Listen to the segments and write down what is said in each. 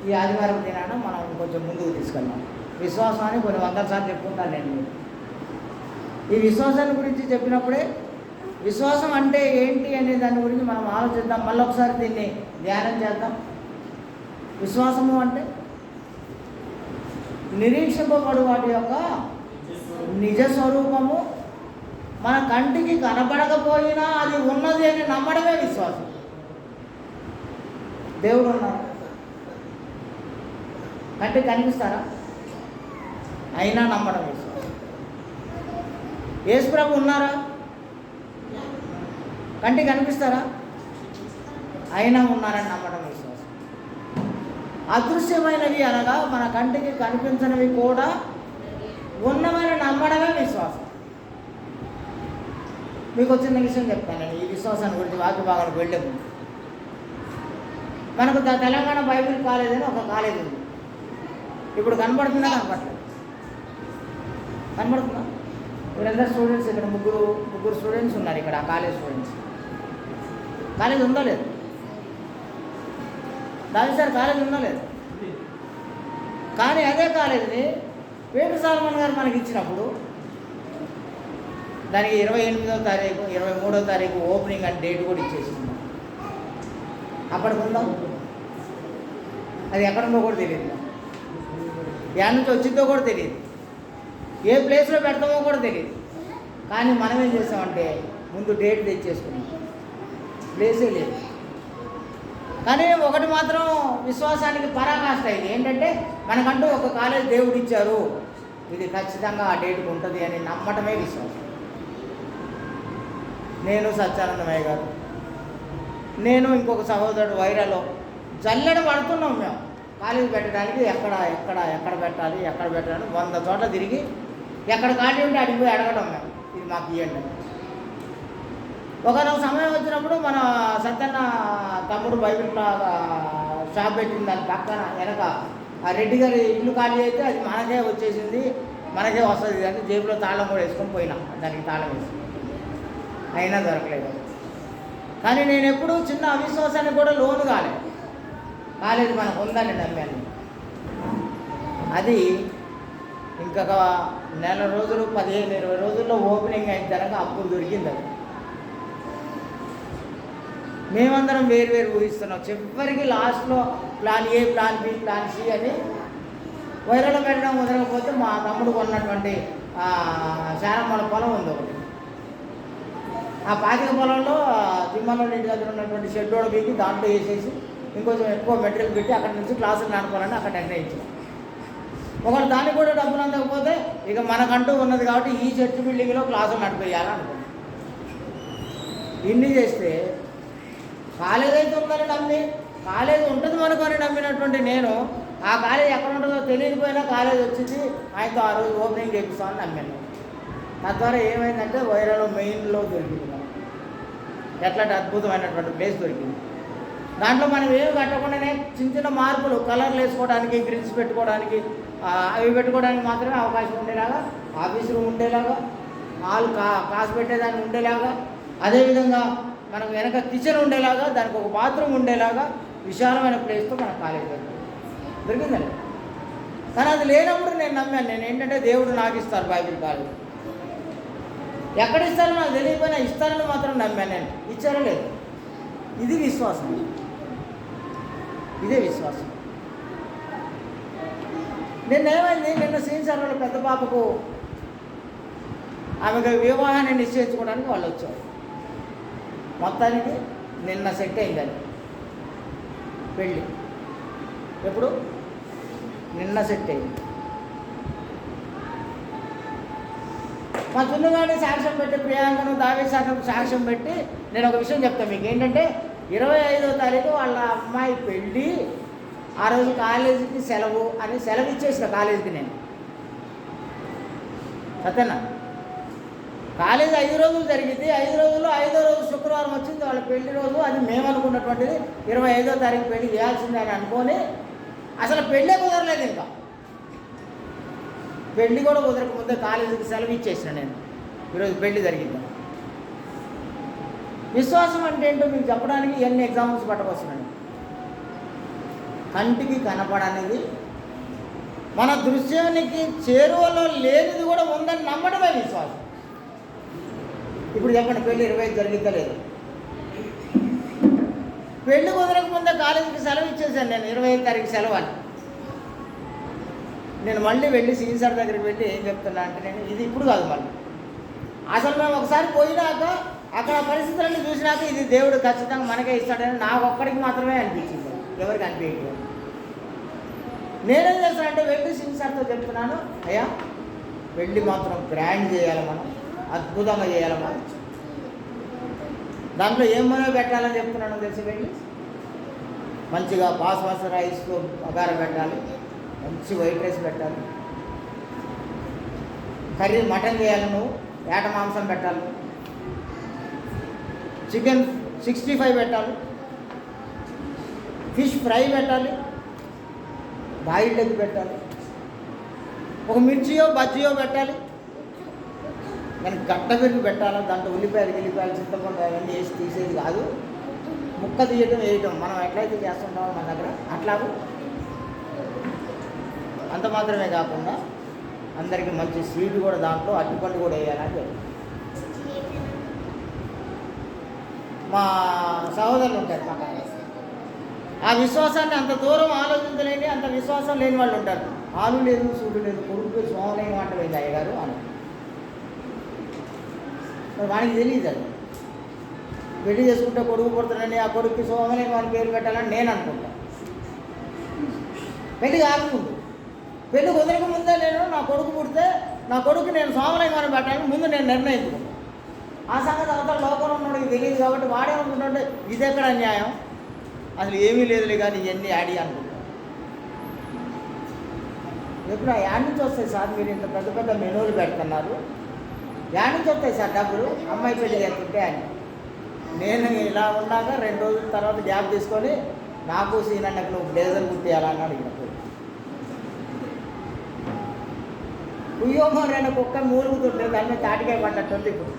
ఈ ఆదివారం దినాన మనం కొంచెం ముందుకు తీసుకెళ్దాం. విశ్వాసాన్ని కొన్ని వందల సార్లు చెప్పుకుంటాను నేను. ఈ విశ్వాసాన్ని గురించి చెప్పినప్పుడే విశ్వాసం అంటే ఏంటి అనే దాని గురించి మనం ఆలోచిద్దాం. మళ్ళీ ఒకసారి దీన్ని ధ్యానం చేద్దాం. విశ్వాసము అంటే నిరీక్షింపబడు వాటి యొక్క నిజ స్వరూపము మన కంటికి కనబడకపోయినా అది ఉన్నది అని నమ్మడమే విశ్వాసం. దేవుడు ఉన్నారు, కంటికి కనిపిస్తారా? అయినా నమ్మడం విశ్వాసం. యేసుప్రభు ఉన్నారా? కంటికి కనిపిస్తారా? అయినా ఉన్నారని నమ్మడం విశ్వాసం. అదృశ్యమైనవి అనగా మన కంటికి కనిపించనివి కూడా ఉన్నవని నమ్మడమే విశ్వాసం. మీకు వచ్చిన విషయం చెప్తానండి ఈ విశ్వాసాన్ని గురించి. వాక్య భాగానికి వెళ్ళే ముందు మనకు తెలంగాణ బైబిల్ కాలేజ్ అని ఒక కాలేజ్ ఉంది. ఇప్పుడు కనబడుతుందా? కనపడలేదు. కనబడుతుందా? మీరందరూ స్టూడెంట్స్, ఇక్కడ ముగ్గురు స్టూడెంట్స్ ఉన్నారు ఇక్కడ, కాలేజ్ స్టూడెంట్స్. కాలేజ్ ఉందో లేదు? దాని సార్ కాలేజ్ ఉందో లేదు? కానీ అదే కాలేజీని పేరు సాల్మన్ గారు మనకి ఇచ్చినప్పుడు దానికి 28వ తారీఖు 23వ తారీఖు ఓపెనింగ్ అని డేట్ కూడా ఇచ్చేసింది. అప్పటికి ఉందాం, అది ఎక్కడుందో కూడా తెలియదు, ఎక్కడి నుంచి వచ్చిందో కూడా తెలియదు, ఏ ప్లేస్లో పెడతామో కూడా తెలియదు. కానీ మనం ఏం చేసామంటే ముందు డేట్ తెచ్చేసుకున్నాం, ప్లేసే లేదు. కానీ ఒకటి మాత్రం విశ్వాసానికి పరాకాష్ట ఇది ఏంటంటే మనకంటూ ఒక కాలేజ్ దేవుడు ఇచ్చారు, ఇది ఖచ్చితంగా ఆ డేట్కి ఉంటుంది అని నమ్మటమే విశ్వాసం. నేను సత్యానందమయ్య గారు, నేను ఇంకొక సహోదరుడు వైరాలో జల్లెడ పడుతున్నాం మేము కాలేజీ పెట్టడానికి. ఎక్కడ పెట్టాలి 100 చోట్ల తిరిగి ఎక్కడ ఖాళీ ఉంటే అడిగి పోయి అడగడం మేము, ఇది మాకు ఇవ్వండి. ఒకనొక సమయం వచ్చినప్పుడు మన సత్యన్న తమ్ముడు బైబిల్ షాప్ పెట్టింది, దాని పక్కన వెనక ఆ రెడ్డి గారి ఇల్లు ఖాళీ అయితే అది మనకే వచ్చేసింది, మనకే వస్తుంది అంటే జేబులో తాళం కూడా వేసుకొని పోయినా, దానికి తాళం వేసి అయినా దొరకలేదు. కానీ నేను ఎప్పుడూ చిన్న అవిశ్వాసానికి కూడా లోను కాలేదు. కాలేజీ మనకు ఉందని నమ్మాను. అది ఇంకొక నెల రోజులు 15-20 రోజుల్లో ఓపెనింగ్ అయిన తర్వాత అప్పుడు దొరికింది. అది మేమందరం వేరు ఊహిస్తున్నాం. చివరికి లాస్ట్లో plan A, plan B, plan C అని వైరాలో పెట్టడం కుదరకపోతే మా తమ్ముడు కొన్నటువంటి శారమ్మల పొలం ఉంది ఒకటి. ఆ పాతిక పొలంలో తిమ్మలో ఇంటి దగ్గర ఉన్నటువంటి షెడ్ కూడా పీకి దాంట్లో వేసేసి ఇంకొంచెం ఎక్కువ మెటీరియల్ పెట్టి అక్కడి నుంచి క్లాసులు నడపాలని అక్కడ నిర్ణయించాం. ఒకరు దానికి కూడా డబ్బులు అందకపోతే ఇక మనకంటూ ఉన్నది కాబట్టి ఈ చర్చ్ బిల్డింగ్లో క్లాసులు నడిపేయాలనుకున్నాం. ఇన్ని చేస్తే కాలేజ్ అయితే ఉందని నమ్మి, కాలేజ్ ఉంటుంది మనకొని నమ్మినటువంటి నేను ఆ కాలేజ్ ఎక్కడ ఉంటుందో తెలియకపోయినా కాలేజ్ వచ్చింది, ఆయనతో ఆ రోజు ఓపెనింగ్ చేపిస్తామని నమ్మాను. తద్వారా ఏమైందంటే వైరాలో మెయిన్లో దొరికింది. ఎట్లాంటి అద్భుతమైనటువంటి ప్లేస్ దొరికింది. దాంట్లో మనం ఏమి కట్టకుండానే చిన్న మార్పులు, కలర్లు వేసుకోవడానికి, గ్రిల్స్ పెట్టుకోవడానికి, అవి పెట్టుకోవడానికి మాత్రమే అవకాశం ఉండేలాగా, ఆఫీస్ రూమ్ ఉండేలాగా, హాల్ క్లాస్ పెట్టేదాన్ని ఉండేలాగా, అదేవిధంగా మనకు వెనక కిచెన్ ఉండేలాగా, దానికి ఒక బాత్రూమ్ ఉండేలాగా విశాలమైన ప్లేస్తో మన కాలేజ్ దొరికిందండి. కానీ అది లేనప్పుడు నేను నమ్మాను. నేను ఏంటంటే దేవుడు నాకు ఇస్తారు బైబిల్ కాలేజ్. ఎక్కడ ఇస్తారో నాకు తెలియకపోయినా ఇస్తారని మాత్రం నమ్మాను నేను. ఇచ్చారో లేదు, ఇది విశ్వాసం. ఇదే విశ్వాసం. నిన్న శ్రీశర్మలో పెద్ద పాపకు ఆమెకు వివాహాన్ని నిశ్చయించుకోవడానికి వాళ్ళు వచ్చారు. మొత్తానికి నిన్న సెట్ అయిందని పెళ్ళి. ఎప్పుడు? నిన్న సెట్ అయింది. మా చున్నుగాడి సాక్ష్యం పెట్టి, ప్రియాంకను దావే సాక్ష్యం పెట్టి నేను ఒక విషయం చెప్తాను మీకు. ఏంటంటే 25వ తారీఖు వాళ్ళ అమ్మాయి పెళ్ళి, ఆ రోజు కాలేజీకి సెలవు అని సెలవు ఇచ్చేసిన కాలేజీకి నేను. సత్యనా కాలేజీ 5 రోజులు జరిగింది. 5 రోజుల్లో 5వ రోజు శుక్రవారం వచ్చింది వాళ్ళ పెళ్లి రోజు. అది మేము అనుకున్నటువంటిది 25వ తారీఖు పెళ్లి చేయాల్సిందే అని అనుకొని అసలు పెళ్ళే కుదరలేదు. ఇంకా పెళ్ళి కూడా కుదరక ముందే కాలేజీకి సెలవు ఇచ్చేసిన నేను. ఈరోజు పెళ్ళి జరిగింది. విశ్వాసం అంటే ఏంటో మీకు చెప్పడానికి ఎన్ని ఎగ్జాంపుల్స్ పట్టుకొస్తున్నాను. కంటికి కనపడనిది, మన దృశ్యానికి చేరువలో లేనిది కూడా ఉందని నమ్మడమే విశ్వాసం. ఇప్పుడు చెప్పండి, పెళ్ళి 25 జరిగితలేదు. పెళ్ళి కుదరక ముందే కాలేజీకి సెలవు ఇచ్చేసాను నేను, 25 తారీఖు సెలవు అని. నేను మళ్ళీ వెళ్ళి సీనియర్ దగ్గరికి వెళ్ళి ఏం చెప్తున్నా అంటే, నేను ఇది ఇప్పుడు కాదు, మళ్ళీ అసలు మేము ఒకసారి పోయినాక అక్కడ పరిస్థితులన్నీ చూసినాక ఇది దేవుడు ఖచ్చితంగా మనకే ఇస్తాడని నాకు ఒక్కడికి మాత్రమే అనిపించింది, ఎవరికి అనిపించలేదు. నేనేం చేస్తానంటే వెళ్ళి సీనియర్తో చెప్తున్నాను, అయ్యా వెళ్ళి మాత్రం గ్రాండ్ చేయాలి, మనం అద్భుతంగా చేయాలి, మనం దాంట్లో ఏమో పెట్టాలని చెప్తున్నాను తెలిసి. వెళ్ళి మంచిగా బాస్మతి రైస్తో బగారా పెట్టాలి, మంచి వైట్ రైస్ పెట్టాలి, కర్రీ మటన్ చేయాలి, నువ్వు ఏట మాంసం పెట్టాలి, చికెన్ 65 పెట్టాలి, ఫిష్ ఫ్రై పెట్టాలి, బాయిల్డ్ ఎగ్ పెట్టాలి, ఒక మిర్చియో బజ్జియో పెట్టాలి, కానీ గడ్డ పెరుగు పెట్టాలి, దాంట్లో ఉల్లిపాయలు చింతపండు అవన్నీ వేసి తీసేది కాదు, ముక్క తీయటం వేయటం మనం ఎట్లయితే చేస్తుంటామో మన దగ్గర అట్లాగూ. అంత మాత్రమే కాకుండా అందరికీ మంచి స్వీట్ కూడా, దాంట్లో అరటిపండు కూడా వేయాలని చెప్పి. మా సహోదరులు ఉంటారు పక్కన, ఆ విశ్వాసాన్ని అంత దూరం ఆలోచించలేని, అంత విశ్వాసం లేని వాళ్ళు ఉంటారు. ఆలు లేదు, సూడు లేదు, కొడుకు సోమలేని మాట పోయింది అయ్యగారు అని. వానికి తెలియదు అది. పెళ్లి చేసుకుంటే కొడుకు పుడుతున్నాడని ఆ కొడుకుకి సోమలేని వాని పేరు పెట్టాలని నేను అనుకుంటాను. పెళ్లి కాకముందు, పెళ్లి కుదరక ముందే నేను నా కొడుకు పుడితే నా కొడుకు నేను సోమలేని వాని పెట్టాలని ముందు నేను నిర్ణయించుకున్నాను. ఆ సంగతి అవతల లోకంలో ఉన్నోడికి తెలియదు కాబట్టి వాడే అనుకుంటుంటే ఇది ఎక్కడ అన్యాయం, అసలు ఏమీ లేదులే కానీ ఇవన్నీ యాడీ అనుకుంటాను. ఎప్పుడు యాడ్ నుంచి వస్తాయి సార్, మీరు ఇంత పెద్ద పెద్ద మెనూలు పెడుతున్నారు, యాడ్ నుంచి వస్తాయి సార్ డబ్బులు అమ్మాయి పెళ్లి చేస్తుంటే అని. నేను ఇలా ఉన్నాక 2 రోజుల తర్వాత గ్యాప్ తీసుకొని నాకు సీనన్నకు నువ్వు బ్లేజర్ కుట్టేయాలని అడిగినప్పుడు ఉయ్యోమోరైన కుక్క మూలుగుతుంటే దాని మీద తాటికాయ పడ్డట్టుంది. ఇప్పుడు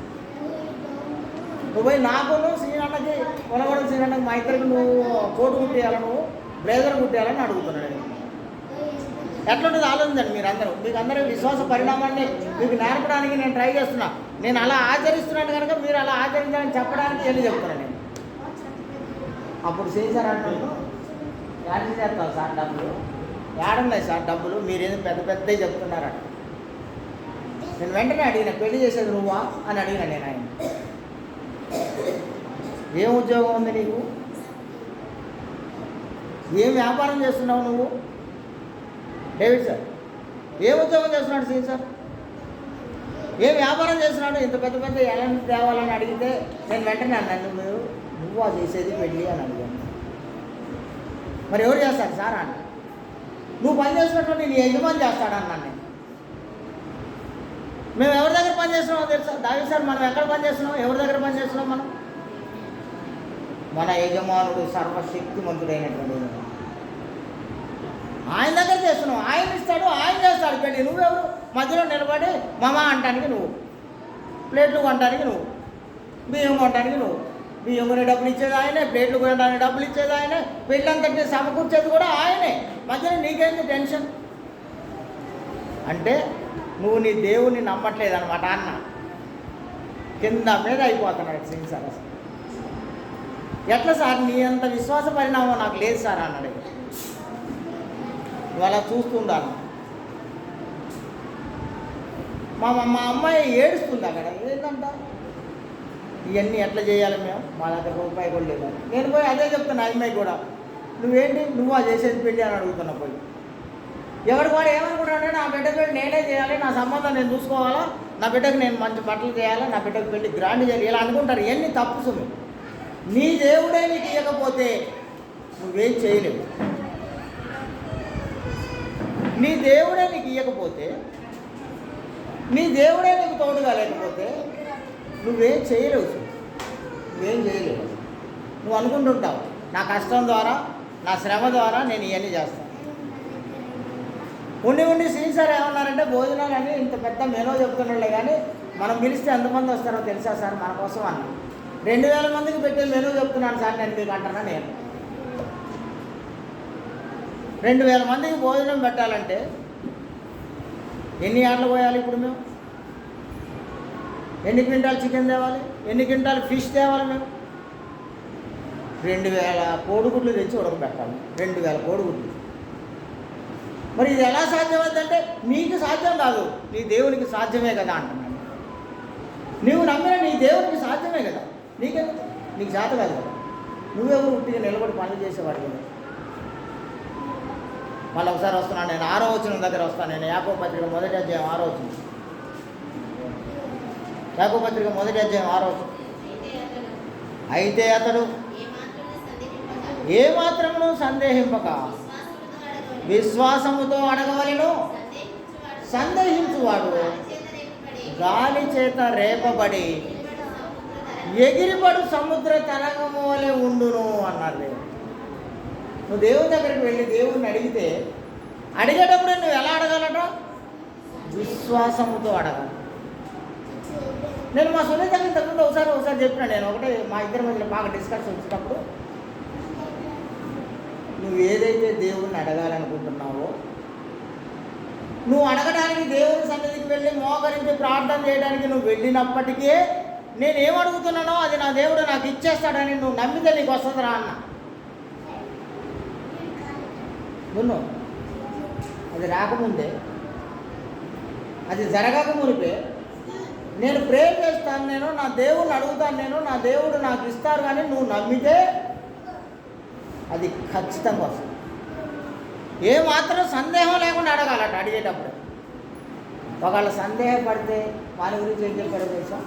నువ్వు పోయి నాకును సీనన్నకి కొనగొడకు సీనన్నకి మా ఇద్దరికి నువ్వు కోటు కుట్టేయాలి, నువ్వు బ్లేజర్ కుట్టేయాలని అడుగుతున్నాడు. ఎట్లుంటుంది ఆలోచించండి మీరు అందరూ. మీకు అందరూ విశ్వాస పరిణామాన్ని మీకు నేర్పడానికి నేను ట్రై చేస్తున్నా. నేను అలా ఆచరిస్తున్నాను కనుక మీరు అలా ఆచరించాలని చెప్పడానికి వెళ్ళి చెప్తున్నాను నేను. అప్పుడు చేశారు అంటున్నాను, యాడ్ చేస్తాను సార్ డబ్బులు, ఏడున్నాయి సార్ డబ్బులు, మీరేదో పెద్ద పెద్దవి చెప్తున్నారట. నేను వెంటనే అడిగిన, పెళ్లి చేసేది నువ్వా అని అడిగిన నేను ఆయన. ఏం ఉద్యోగం ఉంది నీకు, ఏం వ్యాపారం చేస్తున్నావు నువ్వు డేవిడ్ సార్, ఏం ఉద్యోగం చేస్తున్నాడు సీన్ సార్, ఏం వ్యాపారం చేస్తున్నాడు, ఇంత పెద్ద పెద్ద ఎలా తేవాలని అడిగితే నేను వెంటనే అన్నాను, నువ్వు చేసేది పెళ్ళి అని అడిగాను. మరి ఎవరు చేస్తారు సార్ అన్న, నువ్వు పని చేసినటువంటి నీ యజమాని చేస్తాడన్నాను నేను. మేము ఎవరి దగ్గర పని చేస్తున్నామో తెలుసా దావి సార్, మనం ఎక్కడ పని చేస్తున్నాం, ఎవరి దగ్గర పని చేస్తున్నాం మనం, మన యజమానుడు సర్వశక్తిమంతుడైనటువంటి ఆయన దగ్గర చేస్తున్నావు. ఆయన ఇస్తాడు, ఆయన చేస్తాడు పెళ్ళి. నువ్వెవరు మధ్యలో నిలబడి మమ అంటానికి నువ్వు, ప్లేట్లు కొనడానికి నువ్వు, బియ్యం కొనడానికి నువ్వు, బియ్యం కొని డబ్బులు ఇచ్చేది ఆయనే, ప్లేట్లు కొనడానికి డబ్బులు ఇచ్చేది ఆయనే, పెళ్ళంతటి సమకూర్చేది కూడా ఆయనే. మధ్యలో నీకేంది టెన్షన్ అంటే నువ్వు నీ దేవుణ్ణి నమ్మట్లేదు అనమాట అన్న. కింద మీద అయిపోతున్నాడు సింగ్ సార్. అసలు ఎట్లా సార్ నీ అంత విశ్వాస పరిణామం నాకు లేదు సార్ అన్నాడు. నువ్వు అలా చూస్తుండాలి. మా అమ్మాయి ఏడుస్తుంది అక్కడ. ఏంటంట ఇవన్నీ ఎట్లా చేయాలి మేము, మా దగ్గర రూపాయి కూడా లేదు. నేను పోయి అదే చెప్తున్నా అమ్మాయి కూడా, నువ్వేంటి నువ్వు అది చేసేది పెళ్ళి అని అడుగుతున్నా. పోయి ఎవరికి వాడు ఏమనుకుంటాడంటే నా బిడ్డ పెళ్ళి నేనే చేయాలి, నా సంబంధం నేను చూసుకోవాలా, నా బిడ్డకు నేను మంచి బట్టలు చేయాలి, నా బిడ్డకు పెళ్ళి గ్రాండ్ చేయాలి, ఇలా అనుకుంటారు. ఇవన్నీ తప్పు సుమి. నీ దేవుడే నీకు ఇవ్వకపోతే నువ్వేం చేయలేవు. నీ దేవుడే నీకు ఇవ్వకపోతే, నీ దేవుడే నీకు తోడుగా లేకపోతే నువ్వేం చేయలేవు. నువ్వేం చేయలేవు. నువ్వు అనుకుంటుంటావు నా కష్టం ద్వారా, నా శ్రమ ద్వారా నేను ఇవన్నీ చేస్తాను. ఉండి సీన్ సార్ ఏమన్నారంటే, భోజనాలు అని ఇంత పెద్ద మెనూ చెప్తున్నాళ్ళే కానీ మనం పిలిస్తే ఎంతమంది వస్తారో తెలుసా సార్ మన కోసం అన్న. 2000 మందికి పెట్టే మెనూ చెప్తున్నాను సార్ నేను మీకు అంటున్నా. నేను 2000 మందికి భోజనం పెట్టాలంటే ఎన్ని ఆటలు పోయాలి ఇప్పుడు మేము? ఎన్ని క్వింటాల్ చికెన్ తేవాలి? ఎన్ని క్వింటాల్ ఫిష్ తేవాలి మేము? 2000 కోడిగుడ్లు తెచ్చి ఉడకబెట్టాలి. 2000 కోడిగుడ్లు. మరి ఇది ఎలా సాధ్యమవుతుందంటే నీకు సాధ్యం కాదు, నీ దేవునికి సాధ్యమే కదా అంటున్నాను. నువ్వు నమ్మిన నీ దేవునికి సాధ్యమే కదా, నీకు చేత కాదు కదా. నువ్వెవరు ఉట్టిగా నిలబడి పనులు చేసేవాడు కదా. మళ్ళీ ఒకసారి వస్తున్నాను నేను, 6వ వచనం దగ్గర వస్తాను నేను. యాకోబు పత్రిక 1వ అధ్యాయం 6వ వచనం. యాకోబు పత్రిక 1వ అధ్యాయం 6వ వచనం. అయితే అతడు ఏమాత్రమును సందేహింపక విశ్వాసముతో అడగవలెను. సందేహించువాడు గాలి చేత రేపబడి ఎగిరిపడు సముద్ర తరంగము వలె ఉండును అన్నారు. నువ్వు దేవుని దగ్గరికి వెళ్ళి దేవుణ్ణి అడిగితే, అడిగేటప్పుడు నువ్వు ఎలా అడగాలట? విశ్వాసముతో అడగాలి. నేను మా సునీత ఇంతకుముందు ఒకసారి చెప్పినా. నేను ఒకటే మా ఇద్దరి మధ్యలో బాగా డిస్కస్ వచ్చినప్పుడు, నువ్వు ఏదైతే దేవుణ్ణి అడగాలనుకుంటున్నావో, నువ్వు అడగడానికి దేవుని సన్నిధికి వెళ్ళి మోకరించి ప్రార్థన చేయడానికి నువ్వు వెళ్ళినప్పటికీ నేనేం అడుగుతున్నానో అది నా దేవుడు నాకు ఇచ్చేస్తాడని నువ్వు నమ్మితే నీకు వస్తుందిరా అన్న. నువ్వు అది రాకముందే, అది జరగక మునిపే నేను ప్రేర్ చేస్తాను, నేను నా దేవుడిని అడుగుతాను, నేను నా దేవుడు నాకు ఇస్తారు. కానీ నువ్వు నమ్మితే అది ఖచ్చితంగా వస్తుంది. ఏమాత్రం సందేహం లేకుండా అడగాలట అడిగేటప్పుడు. ఒకవేళ సందేహపడితే వాని గురించి ఏం చెప్పాడో తెలుసా?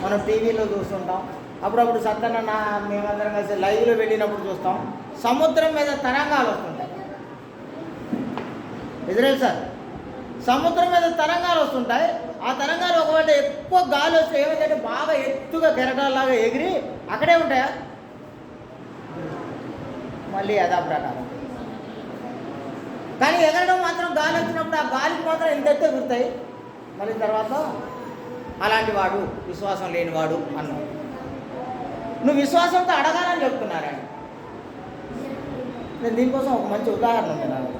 మనం టీవీలో చూస్తుంటాం, అప్పుడప్పుడు సత్తన్న మేమందరం కలిసి లైవ్లో వెళ్ళినప్పుడు చూస్తాం, సముద్రం మీద తరంగాలు వస్తుంటాయి. ఇజ్రాయెల్ సార్, సముద్రం మీద తరంగాలు వస్తుంటాయి. ఆ తరంగాలు ఒకవేళ ఎక్కువ గాలి వస్తే ఏమైందంటే బాగా ఎత్తుగా కెరటాల్లాగా ఎగిరి అక్కడే ఉంటాయా? మళ్ళీ యథాప్రకారం. కానీ ఎగరడం మాత్రం గాలి వచ్చినప్పుడు ఆ గాలికి మాత్రం ఎంత ఎత్తు ఎగురుతాయి. మళ్ళీ తర్వాత అలాంటి వాడు విశ్వాసం లేనివాడు అన్నాడు. నువ్వు విశ్వాసంతో అడగాలని చెప్తున్నారండి. నేను దీనికోసం ఒక మంచి ఉదాహరణ ఉంది నాకు.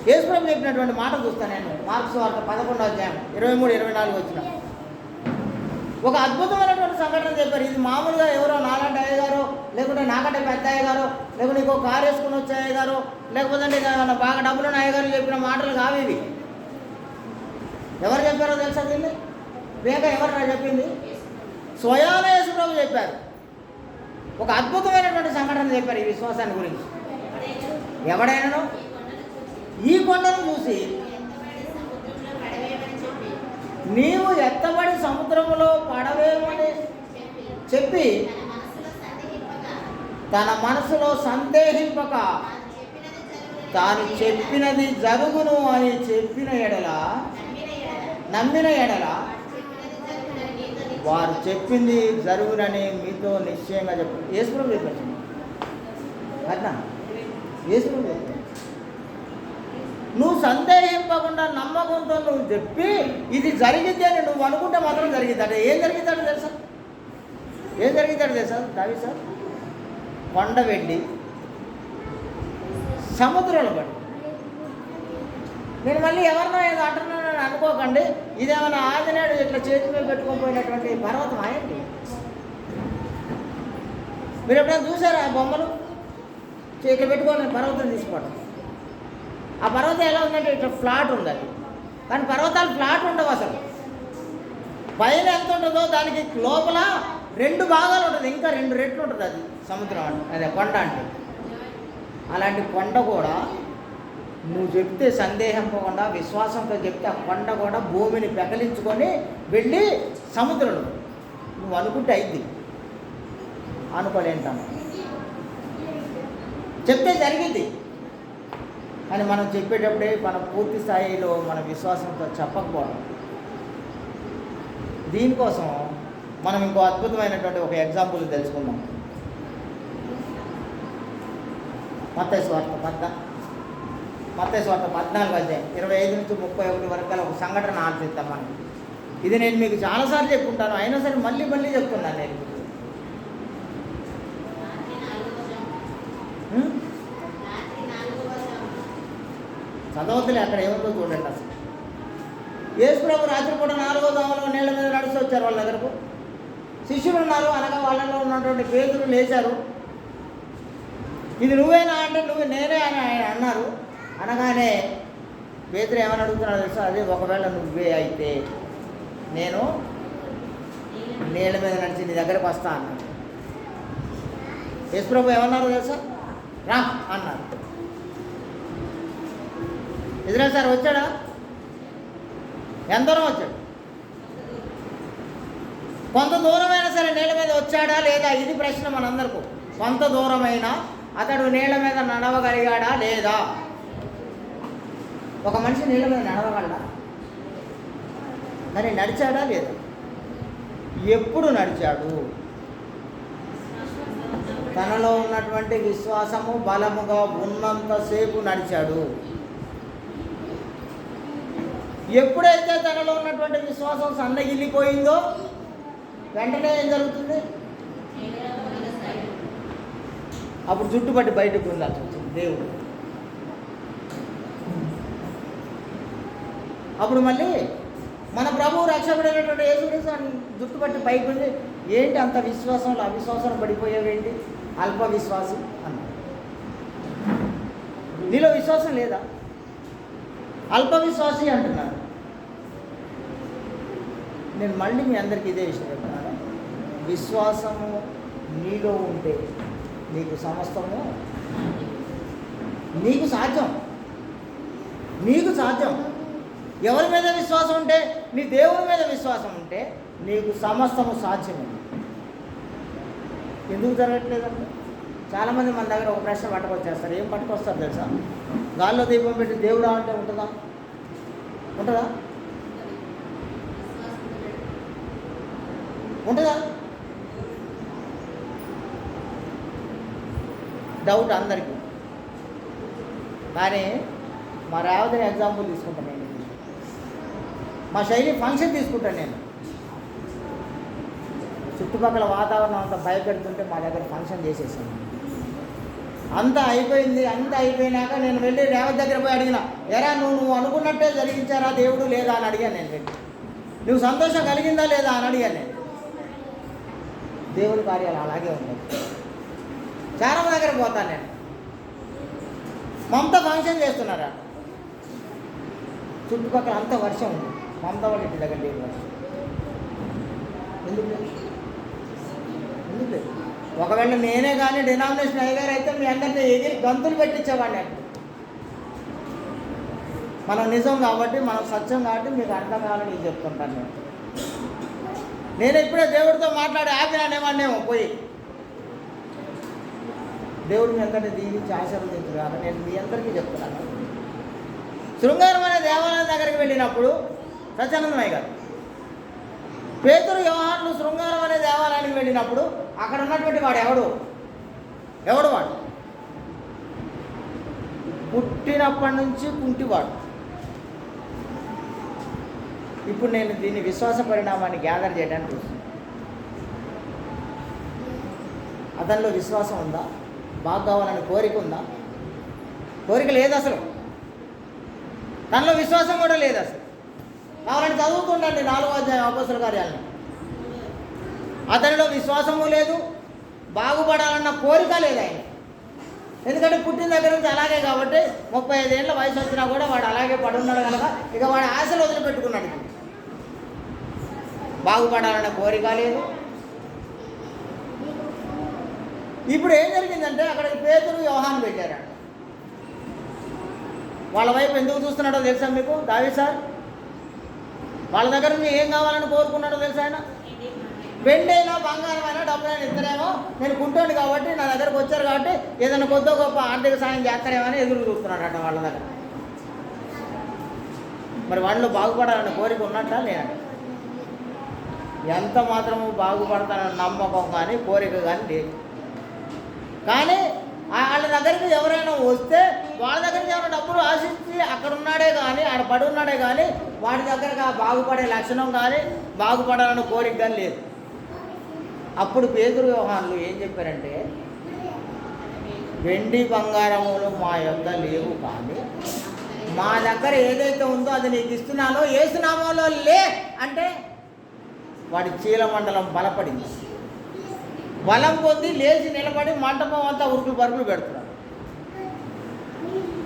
యేసుప్రభు చెప్పినటువంటి మాట చూస్తాను నేను. మార్క్స్ వార్త 11వ అధ్యాయం 23-24 వచ్చిన ఒక అద్భుతమైనటువంటి సంఘటన చెప్పారు. ఇది మామూలుగా ఎవరో నాలాంటి అయ్యగారో, లేకుంటే నాకంటే పెద్ద అయ్యగారో, లేకుంటే ఇంకో కారు వేసుకుని వచ్చే అయ్యగారో, లేకపోతే బాగా డబ్బులున్న అయ్యగారు చెప్పిన మాటలు కావు ఇవి. ఎవరు చెప్పారో తెలుసా? దీన్ని వేగ ఎవరు చెప్పింది? స్వయాన యేసుప్రభు చెప్పారు. ఒక అద్భుతమైనటువంటి సంఘటన చెప్పారు ఈ విశ్వాసాన్ని గురించి. ఎవడైనాను ఈ కొండను చూసి నీవు ఎత్తబడి సముద్రంలో పడవేమని చెప్పి తన మనసులో సందేహింపక తాను చెప్పినది జరుగును అని చెప్పిన ఎడల, నమ్మిన ఎడల వారు చెప్పింది జరుగునని మీతో నిశ్చయంగా చెప్పారు. యేసుప్రభు చెప్పారు. అట్లా యేసుప్రభు చెప్పారు. నువ్వు సందేహింపకుండా నమ్మకంతో నువ్వు చెప్పి ఇది జరిగితే అని నువ్వు అనుకుంటే మాత్రం జరిగిద్దాడు. ఏం జరిగిద్దాడు తెలుసా? ఏం జరిగిద్దాడు తెలుసా దావి సార్? కొండ వెళ్ళి సముద్రంలో పడి. నేను మళ్ళీ ఎవరినో ఏదో అంటున్నానని అనుకోకండి. ఇదేమైనా ఆంజనేయుడు ఇట్లా చేతి మీద పెట్టుకొని పోయినటువంటి పర్వతం అయ్యండి. మీరు ఎప్పుడైనా చూసారా ఆ బొమ్మలు? ఇట్లా పెట్టుకొని పర్వతం తీసుకోవడం. ఆ పర్వతం ఎలా ఉందంటే ఇట్లా ఫ్లాట్ ఉంది అది. కానీ పర్వతాలు ఫ్లాట్ ఉండవు అసలు. పైన ఎంత ఉంటుందో దానికి లోపల 2 భాగాలు ఉంటుంది, ఇంకా 2 రెట్లు ఉంటుంది అది సముద్రం అంటే, అదే కొండ అంటే. అలాంటి కొండ కూడా నువ్వు చెప్తే సందేహింపకుండా విశ్వాసంతో చెప్తే ఆ కొండ కూడా భూమిని పెకలించుకొని వెళ్ళి సముద్రంలో నువ్వు అనుకుంటే అయింది. అనుకోలేంటాను చెప్తే జరిగింది. కానీ మనం చెప్పేటప్పుడే మన పూర్తి స్థాయిలో మన విశ్వాసంతో చెప్పకపోవడం. దీనికోసం మనం ఇంకో అద్భుతమైనటువంటి ఒక ఎగ్జాంపుల్ తెలుసుకుందాం. మత్తయి సువార్త 14వ అధ్యాయం 25-31 వరకు ఒక సంఘటన ఆలోచిస్తాం మనం. ఇది నేను మీకు చాలాసార్లు చెప్పుకుంటాను, అయినా సరే మళ్ళీ చెప్తున్నాను నేను. చదవద్దులే, అక్కడ ఏముందో చూడండి. అసలు యేసు ప్రభు రాత్రిపూట 4వ దోమలో నీళ్ళ మీద నడుస్తూ వచ్చారు వాళ్ళ దగ్గరకు. శిష్యులు ఉన్నారు, అనగా వాళ్ళలో ఉన్నటువంటి పేతురు లేచారు. ఇది నువ్వేనా అంటే నువ్వు నేనే అని ఆయన అన్నారు. అనగానే పేతురు ఏమని అడుగుతున్నాడు తెలుసా? అదే ఒకవేళ నువ్వే అయితే నేను నీళ్ళ మీద నడిచి నీ దగ్గరకు వస్తా అన్నాడు. యేసు ప్రభు ఏమన్నారు తెలుసా? రా అన్నారు. ఇజ్రాయేల్ సార్ వచ్చాడా? ఎంత దూరం వచ్చాడు? కొంత దూరమైనా సరే నీళ్ళ మీద వచ్చాడా లేదా? ఇది ప్రశ్న మనందరికీ. కొంత దూరమైనా అతడు నీళ్ళ మీద నడవగలిగాడా లేదా? ఒక మనిషి నీళ్ళ మీద నడవగలడా? కానీ నడిచాడా లేదా? ఎప్పుడు నడిచాడు? తనలో ఉన్నటువంటి విశ్వాసము బలముగా ఉన్నంతసేపు నడిచాడు. ఎప్పుడైతే తనలో ఉన్నటువంటి విశ్వాసం సన్నగిల్లిపోయిందో వెంటనే ఏం జరుగుతుంది? అప్పుడు జుట్టుపట్టి బయటకు ఉండాల్సి వచ్చింది దేవుడు. అప్పుడు మళ్ళీ మన ప్రభువు రక్షకుడైనటువంటి యేసుక్రీస్తు జుట్టుపట్టి పైకి ఉంది. ఏంటి అంత విశ్వాసంలో అవిశ్వాసం పడిపోయావేంటి? అల్ప విశ్వాసి అన్నాడు. నీలో విశ్వాసం లేదా? అల్ప విశ్వాసి అంటున్నాడు. నేను మళ్ళీ మీ అందరికీ ఇదే విషయం చెప్తున్నాను. విశ్వాసము నీలో ఉంటే నీకు సమస్తము నీకు సాధ్యం. నీకు సాధ్యం. ఎవరి మీద విశ్వాసం ఉంటే? నీ దేవుని మీద విశ్వాసం ఉంటే నీకు సమస్తము సాధ్యమే. ఎందుకు జరగట్లేదంటే చాలామంది మన దగ్గర ఒక ప్రశ్న పట్టుకొచ్చేస్తారు. ఏం పట్టుకొస్తారు తెలుసా? గాల్లో దీపం పెట్టి దేవుడా అంటే ఉంటుందా? ఉంటుందా? ఉంటుందా? డౌట్ అందరికీ. కానీ మా రేవతిని ఎగ్జాంపుల్ తీసుకుంటాను నేను. మా శైలి ఫంక్షన్ తీసుకుంటాను నేను. చుట్టుపక్కల వాతావరణం అంతా భయపెడుతుంటే మా దగ్గర ఫంక్షన్ చేసేసాను. అంతా అయిపోయింది. అంతా అయిపోయినాక నేను వెళ్ళి రేవతి దగ్గర పోయి అడిగిన, ఎరా నువ్వు అనుకున్నట్టే జరిగించారా దేవుడు లేదా అని అడిగాను నేను. వెళ్ళి నువ్వు సంతోషం కలిగిందా లేదా అని అడిగాను నేను. దేవుడి కార్యాలు అలాగే ఉన్నాయి. చాలా దగ్గర పోతాను నేను. మమత ఫంక్షన్ చేస్తున్నారా? చుట్టుపక్కల అంత వర్షం ఉంది. మమత వాళ్ళ ఇంటి దగ్గర లేదు వర్షం. ఎందుకు లేదు? ఒకవేళ నేనే కానీ డినామినేషన్ అయ్యగారు అయితే మీ అందరినీ ఎగిరి గంతులు పెట్టించేవాడిని. మనం నిజం కాబట్టి, మనం సత్యం కాబట్టి మీకు అర్థం కావాలని నేను చెప్తుంటాను. నేను ఇప్పుడే దేవుడితో మాట్లాడి ఆపినానేమో పోయి. దేవుడు మీ అందరినీ దీవించి ఆశీర్వదించుగాను. నేను మీ అందరికీ చెప్తున్నాను. శృంగారం అనే దేవాలయం దగ్గరికి వెళ్ళినప్పుడు సత్యానందమయ్య గారు, పేతురు యోహానులు శృంగారం అనే దేవాలయానికి వెళ్ళినప్పుడు అక్కడ ఉన్నటువంటి వాడు ఎవడు వాడు? పుట్టినప్పటి నుంచి కుంటివాడు. ఇప్పుడు నేను దీన్ని విశ్వాస పరిణామాన్ని గ్యాదర్ చేయడానికి చూస్తున్నాను. అతనిలో విశ్వాసం ఉందా? బాగా కావాలని కోరిక ఉందా? కోరిక లేదు అసలు. తనలో విశ్వాసం కూడా లేదు అసలు. కావాలని చదువుతుండండి 4వ అధ్యాయం అపోస్తల కార్యాలను. అతనిలో విశ్వాసము లేదు, బాగుపడాలన్న కోరిక లేదు ఆయన. ఎందుకంటే పుట్టిన దగ్గర నుంచి అలాగే కాబట్టి 35 ఏళ్ళ వయసు వచ్చినా కూడా వాడు అలాగే పడున్నాడు కనుక ఇక వాడు ఆశలు వదిలిపెట్టుకున్నాడు. బాగుపడాలన్న కోరిక లేదు. ఇప్పుడు ఏం జరిగిందంటే అక్కడికి పేతురు యోహాను పెట్టారు. వాళ్ళ వైపు ఎందుకు చూస్తున్నాడో తెలుసా మీకు? దావీదు సార్ వాళ్ళ దగ్గర నుంచి ఏం కావాలని కోరుకున్నాడో తెలుసా? ఆయన వెండైనా బంగారమైనా డబ్బులైనా ఇస్తారేమో, నేను కుంటోండి కాబట్టి నా దగ్గరకు వచ్చారు కాబట్టి ఏదైనా కొద్దో గొప్ప ఆర్థిక సాయం చేస్తారేమో అని ఎదురు చూస్తున్నాడట వాళ్ళ దగ్గర. మరి వాళ్ళు బాగుపడాలన్న కోరిక ఉన్నట్ట లేదంట? ఎంత మాత్రము బాగుపడతానని నమ్మకం కానీ కోరిక కానీ లేదు. కానీ వాళ్ళ దగ్గరికి ఎవరైనా వస్తే వాళ్ళ దగ్గరికి ఏమైనా డబ్బులు ఆశించి అక్కడ ఉన్నాడే కానీ ఆడ పడి ఉన్నాడే కానీ వాడి దగ్గరకు బాగుపడే లక్షణం కానీ బాగుపడాలన్న కోరిక కానీ లేదు. అప్పుడు పేతురు యోహానులు ఏం చెప్పారంటే, వెండి బంగారములు మా యొద్ద లేవు కానీ మా దగ్గర ఏదైతే ఉందో అది నీకు ఇస్తున్నానో యేసు నామములో లే అంటే వాడి చీలమండలం బలపడింది. బలం పొంది లేచి నిలబడి మంటపం అంతా ఉరుకులు పరుగులు పెడుతున్నాడు.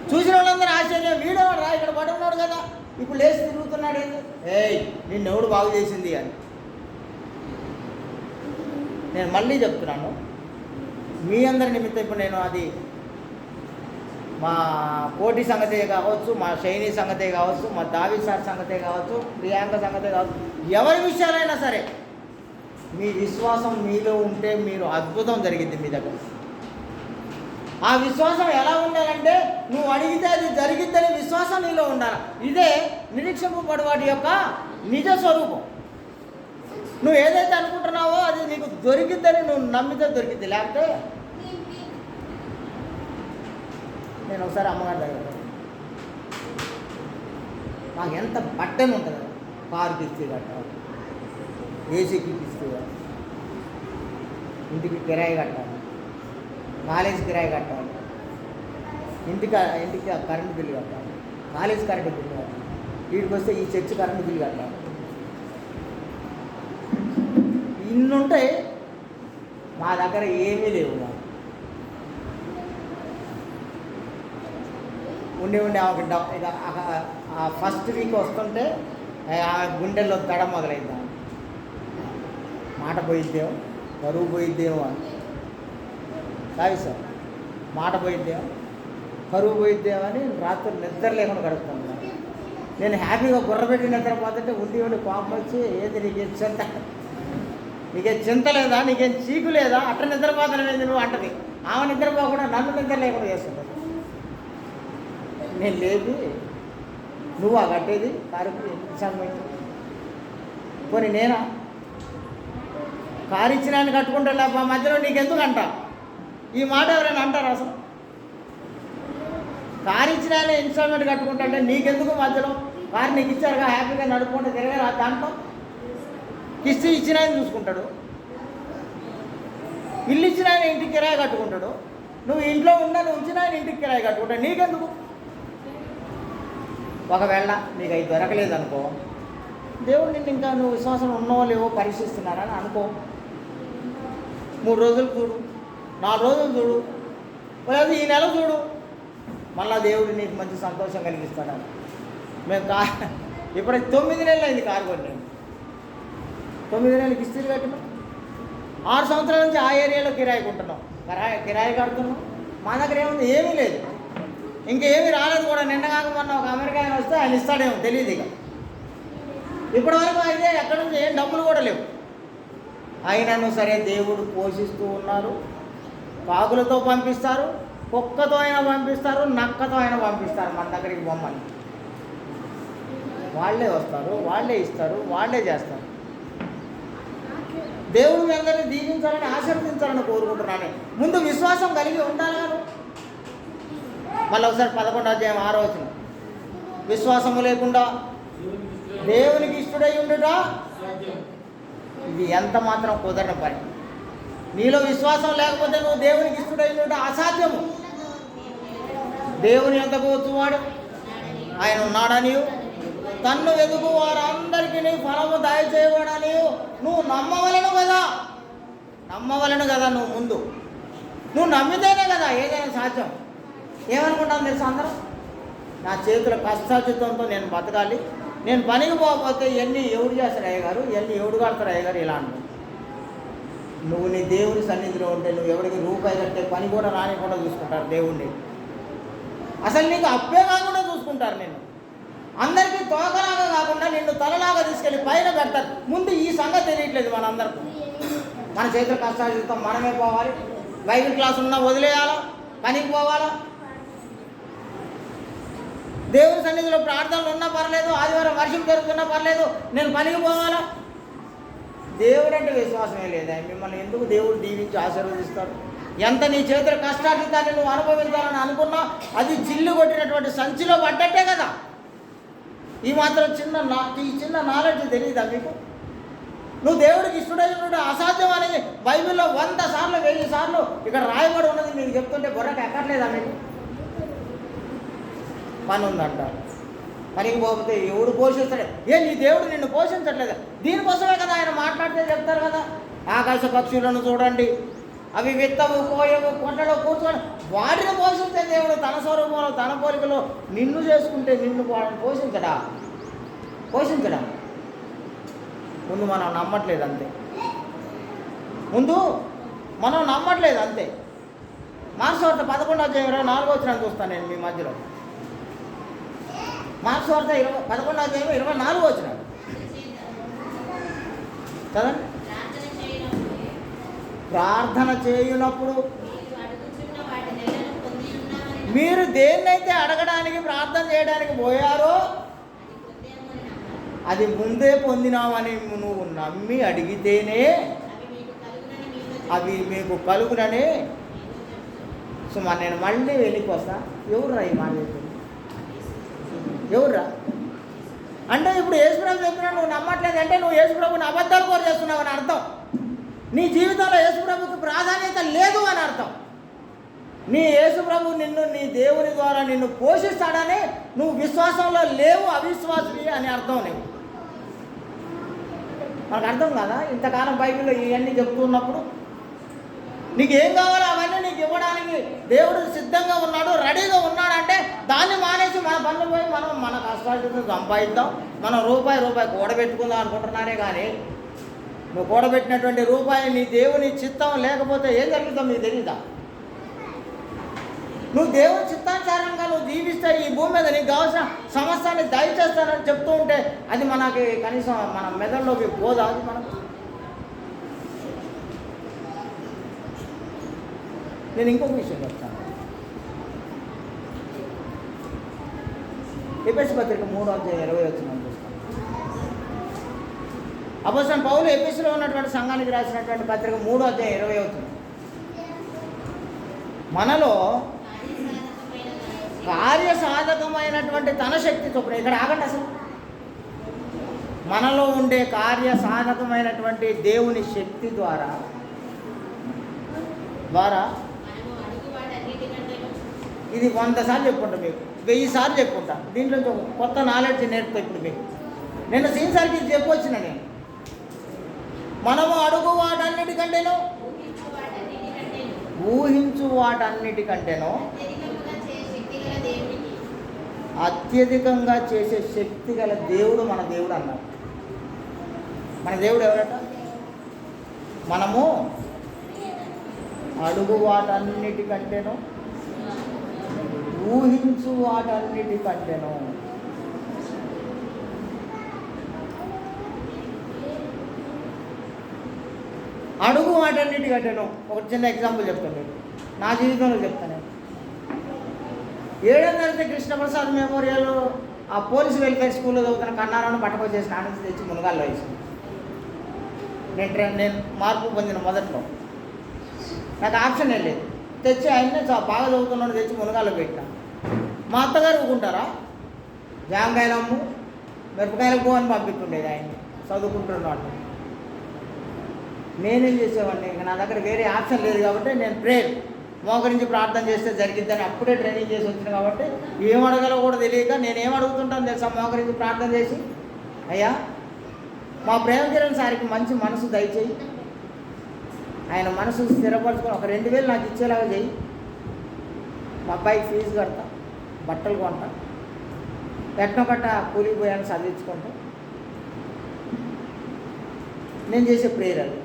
చూసిన వాళ్ళందరూ ఆశ్చర్యం, వీడేవాడు రా ఇక్కడ పడి ఉన్నాడు కదా, ఇప్పుడు లేచి తిరుగుతున్నాడు ఏంటి, ఏయ్ నిన్నెవడు బాగు చేసింది అని. నేను మళ్ళీ చెప్తున్నాను, మీ అందరి నిమిత్తం ఇప్పుడు నేను అది మా కోటి సంగతే కావచ్చు, మా షైనీ సంగతే కావచ్చు, మా దావి సార్ సంగతే కావచ్చు, ప్రియాంక సంగతే కావచ్చు, ఎవరి విషయాలైనా సరే మీ విశ్వాసం మీలో ఉంటే మీరు అద్భుతం జరిగింది మీ దగ్గర. ఆ విశ్వాసం ఎలా ఉండాలంటే నువ్వు అడిగితే అది జరిగిద్దని విశ్వాసం నీలో ఉండాలి. ఇదే నిరీక్షింపబడి వాటి యొక్క నిజ స్వరూపం. నువ్వు ఏదైతే అనుకుంటున్నావో అది నీకు దొరికిద్దని నువ్వు నమ్మితే దొరికిద్ది. లేకపోతే నేను ఒకసారి అమ్మగారి దగ్గర మాకు ఎంత బట్టలు ఉంటుంది, కారుకి ఇస్తే కట్టాలి, ఏసీకి ఇస్తే కట్టాలి, ఇంటికి కిరాయి కట్టాలి, కాలేజీ కిరాయి కట్టాలి, ఇంటికి కరెంటు బిల్లు కట్టాలి, కాలేజీ కరెంటు బిల్లు కట్టాలి, వీటికి వస్తే ఈ చర్చ్ కరెంటు బిల్లు కట్టాలి. ఇన్నుంటాయి, మా దగ్గర ఏమీ లేవు. ఉండి ఇక ఆ ఫస్ట్ వీక్ వస్తుంటే ఆ గుండెల్లో తడ మొదలైందా, మాట పోయిద్దేమో, బరువు పోయిద్దేమో అని. కాదు సార్, మాట పోయిద్దేమో, కరువు పోయిద్దేమో అని రాత్రి నిద్ర లేకుండా గడుపుతున్నాను. నేను హ్యాపీగా గుర్రబెట్టి నిద్రపోతుంటే ఉండి కోపం వచ్చి, ఏది నీకేం చింత లేదా, నీకేం చీకు లేదా, అట్లా నిద్రపోతానేది నువ్వు అంటది. ఆమె నిద్రపోకుండా నన్ను నిద్ర లేకుండా చేస్తుంది. నేను లేదు, నువ్వు ఆ కట్టేది కారుకి సమయం పోనీ నేనా కారు ఇచ్చిన ఆయన కట్టుకుంటా లేపా మధ్యలో నీకెందుకు అంట. ఈ మాట ఎవరైనా అంటారు అసలు? కారు ఇచ్చిన ఆయన ఇన్స్టాల్మెంట్ కట్టుకుంటా అంటే నీకెందుకు మధ్యలో? కారు నీకు ఇచ్చారుగా, హ్యాపీగా నడుపుకుంటే తిరగరా దాంట్లో. కిస్తీ ఇచ్చిన ఆయన చూసుకుంటాడు, ఇల్లు ఇచ్చిన ఆయన ఇంటికి కిరాయి కట్టుకుంటాడు, నువ్వు ఇంట్లో ఉన్న ఉంచిన ఆయన ఇంటికి కిరాయి కట్టుకుంటాడు, నీకెందుకు? ఒకవేళ నీకు అవి దొరకలేదు అనుకో, దేవుడు నిన్ను ఇంకా నువ్వు విశ్వాసం ఉన్నవో లేవో పరీక్షిస్తున్నారని అనుకో. 3 రోజులు చూడు, 4 రోజులు చూడు, లేదా ఈ నెల చూడు, మళ్ళా దేవుడు నీకు మంచి సంతోషం కలిగిస్తాడని. మేము ఇప్పుడు 9 నెలలు అయింది కారు కొని. 9 నెలలకి కిస్తీలు కట్టినాం. 6 సంవత్సరాల నుంచి ఆ ఏరియాలో కిరాయి కొంటున్నాం, కిరాయి కడుతున్నాం. మా దగ్గర ఏముంది? ఏమీ లేదు, ఇంకేమీ రాలేదు కూడా. నిన్న కాక మొన్న ఒక అమెరికా ఆయన వస్తే ఆయన ఇస్తాడేమో తెలియదు. ఇక ఇప్పటి వరకు అయితే ఎక్కడి నుంచి ఏం డబ్బులు కూడా లేవు. అయినను సరే దేవుడు పోషిస్తూ ఉన్నారు. కాకులతో పంపిస్తారు, కుక్కతో అయినా పంపిస్తారు, నక్కతో అయినా పంపిస్తారు మన దగ్గరికి బొమ్మని. వాళ్ళే వస్తారు, వాళ్ళే ఇస్తారు, వాళ్ళే చేస్తారు. దేవుడు మీ అందరినీ దీవించాలని ఆశీర్వదించాలని కోరుకుంటున్నాను. ముందు విశ్వాసం కలిగి ఉండాలి కదా. మళ్ళీ ఒకసారి 11వ అధ్యాయం 6వ వచనం, విశ్వాసము లేకుండా దేవునికి ఇష్టడై ఉండుట ఇది ఎంత మాత్రం కుదరని పని. నీలో విశ్వాసం లేకపోతే నువ్వు దేవునికి ఇష్టడై ఉండుట అసాధ్యము. దేవుని ఎంతకు వచ్చువాడు ఆయన ఉన్నాడని, తన్ను వెతుకు వారందరికీ నీ ఫలము దయచేయవాడని నువ్వు నమ్మవలను కదా. నువ్వు నమ్మితేనే కదా ఏదైనా సాధ్యం. ఏమనుకుంటాను తెలుసు అందరూ? నా చేతుల కష్టాచితంతో నేను బతకాలి, నేను పనికి పోకపోతే ఇవన్నీ ఎవడు చేస్తారు అయ్యగారు, ఇవన్నీ ఎవడు కడతారు అయ్యగారు ఇలా అంటారు. నువ్వు నీ దేవుని సన్నిధిలో ఉంటే నువ్వు ఎవరికి రూపాయి కట్టే పని కూడా రానికుండా చూసుకుంటారు దేవుణ్ణి. అసలు నీకు అప్పే కాకుండా చూసుకుంటారు. నిన్ను అందరికీ తోకలాగా కాకుండా నిన్ను తలలాగా తీసుకెళ్ళి పైన పెడతారు. ముందు ఈ సంగతి తెలియట్లేదు మనందరికీ. మన చేతుల కష్టాచితం మనమే పోవాలి, బైబిల్ క్లాస్ ఉన్నా వదిలేయాలా, పనికి పోవాలా, దేవుని సన్నిధిలో ప్రార్థనలు ఉన్నా పర్లేదు, ఆదివారం వర్షం జరుగుతున్నా పర్లేదు, నేను పనికి పోవాలా. దేవుడు అంటే విశ్వాసమే లేదా? మిమ్మల్ని ఎందుకు దేవుడు దీవించి ఆశీర్వదిస్తాడు? ఎంత నీ చేతుల కష్టాచితాన్ని నువ్వు అనుభవించాలని అనుకున్నా అది జిల్లు కొట్టినటువంటి సంచిలో పడ్డట్టే కదా. ఈ మాత్రం చిన్న నాలెడ్జ్ తెలియదా మీకు? నువ్వు దేవుడికి ఇష్టడై ఉండడం అసాధ్యం అనేది బైబిల్లో 100 సార్లు 1000 సార్లు ఇక్కడ రాయబడి ఉన్నది. మీకు చెప్తుంటే బుర్రకు ఎక్కట్లేదా మీకు? పని ఉందంటారు. పనికి పోతే ఎవడు పోషిస్తాడు? నీ దేవుడు నిన్ను పోషించట్లేదు. దీనికోసమే కదా ఆయన మాట్లాడితే చెప్తారు కదా, ఆకాశ పక్షులను చూడండి, అవి విత్తవు, కోయవు, కొండలో కూర్చోండి, వాటిని పోషించే దేవుడు తన స్వరూపంలో తన పోలికలో నిన్ను చేసుకుంటే నిన్ను వాడిని పోషించడా? ముందు మనం నమ్మట్లేదు అంతే. మార్క్స్ వార్త 11:24 చూస్తాను నేను మీ మధ్యలో. మార్క్స్ వార్త 11:24 చదండి. ప్రార్థన చేయునప్పుడు మీరు దేన్నైతే అడగడానికి ప్రార్థన చేయడానికి పోయారో అది ముందే పొందినామని నువ్వు నమ్మి అడిగితేనే అవి మీకు కలుగునని. సో మరి నేను మళ్ళీ వెళ్ళిపోతా. ఎవర్రా ఈ మాట చెప్పింది? ఎవర్రా అంటే ఇప్పుడు యేసుప్రభు చెప్పినా నువ్వు నమ్మట్లేదు అంటే నువ్వు యేసుప్రభుని అబద్ధాలు కూడా చేస్తున్నావు అని అర్థం. నీ జీవితంలో యేసుప్రభుకి ప్రాధాన్యత లేదు అని అర్థం. నీ యేసుప్రభు నిన్ను నీ దేవుని ద్వారా నిన్ను పోషిస్తాడని నువ్వు విశ్వాసంలో లేవు, అవిశ్వాసి అని అర్థం. మనకు అర్థం కదా? ఇంతకాలం బైబిల్లో ఇవన్నీ చెప్తున్నప్పుడు నీకు ఏం కావాలో అవన్నీ నీకు ఇవ్వడానికి దేవుడు సిద్ధంగా ఉన్నాడు, రెడీగా ఉన్నాడంటే దాన్ని మానేసి మన పనులు పోయి మనం మన కష్టాలు సంపాదిద్దాం, మనం రూపాయి కూడబెట్టుకుందాం అనుకుంటున్నారే కానీ నువ్వు కూడబెట్టినటువంటి రూపాయి నీ దేవుని చిత్తం లేకపోతే ఏం జరుగుతుందో మీకు తెలీదా? నువ్వు దేవుని చిత్తానుసారంగా నువ్వు జీవిస్తే ఈ భూమి మీద నీకు కావాల్సిన సమస్యని దయచేస్తానని చెప్తూ ఉంటే అది మనకి కనీసం మన మెదడులోకి పోదా? అది మనకు. నేను ఇంకొక విషయం చెప్తాను. ఎఫెసీ పత్రిక 3:20 చూస్తాను. అపోస్తలుడైన పౌలు ఎఫెసీలో ఉన్నటువంటి సంఘానికి రాసినటువంటి పత్రిక 3:20 మనలో కార్యసాధకమైనటువంటి తన శక్తి చొప్పున, ఇక్కడ ఆగండి అసలు, మనలో ఉండే కార్యసాధకమైనటువంటి దేవుని శక్తి ద్వారా ఇది 100 సార్లు చెప్పుకుంటా, మీకు 1000 సార్లు చెప్పుకుంటా. దీంట్లో కొత్త నాలెడ్జ్ నేర్పుతా. ఇప్పుడు మీకు నేను సీన్సార్కి ఇది చెప్పొచ్చిన నేను, మనము అడుగు వాటన్నిటికంటేనో ఊహించు వాటన్నిటికంటేనో అత్యధికంగా చేసే శక్తి గల దేవుడు మన దేవుడు అన్నారు. మన దేవుడు ఎవరట? మనము అడుగు వాటన్నిటికంటేనో ఊహించు వాటన్నిటికంటేనో. అడుగు వాటన్నిటికంటేనో ఒక చిన్న ఎగ్జాంపుల్ చెప్తాను మీకు, నా జీవితంలో చెప్తాను. 7వ తరగతి కృష్ణప్రసాద్ మెమోరియల్ ఆ పోలీసు వెల్ఫేర్ స్కూల్లో చదువుతున్న కన్నారాన్ని పట్టుకొచ్చేసి నానించి తెచ్చి మునగాల్లో వేసి నేను మార్పు పొందిన మొదట్లో నాకు ఆప్షన్ లేదు, తెచ్చి ఆయన్నే బాగా చదువుతున్నాడు తెచ్చి మునగాల్లో పెట్టినా. మా అత్తగారు ఊరుకుంటారా? జామకాయలు అమ్ము, మిరపకాయలకు పో అని పంపిస్తుండేది ఆయన్ని చదువుకుంటున్నాడు. నేనేం చేసేవాడిని, ఇక నా దగ్గర వేరే ఆప్షన్ లేదు కాబట్టి నేను ప్రేయర్ మోకరించి ప్రార్థన చేస్తే జరిగిద్దని అప్పుడే ట్రైనింగ్ చేసి వచ్చిన కాబట్టి ఏం అడగాలో కూడా తెలియక నేనేం అడుగుతుంటాను తెలుసా? మోకరించి ప్రార్థన చేసి, అయ్యా మా ప్రేమకిరణ్ సారికి మంచి మనసు దయచేయి, ఆయన మనసు స్థిరపరచుకొని ఒక 2000 నాకు ఇచ్చేలాగా చేయి, మా అబ్బాయికి ఫీజు కడతా, బట్టలు కొంటా, ఎట్నొకట కూలికి పోయాను చదివించుకుంటా. నేను చేసే ప్రేయర్ అది.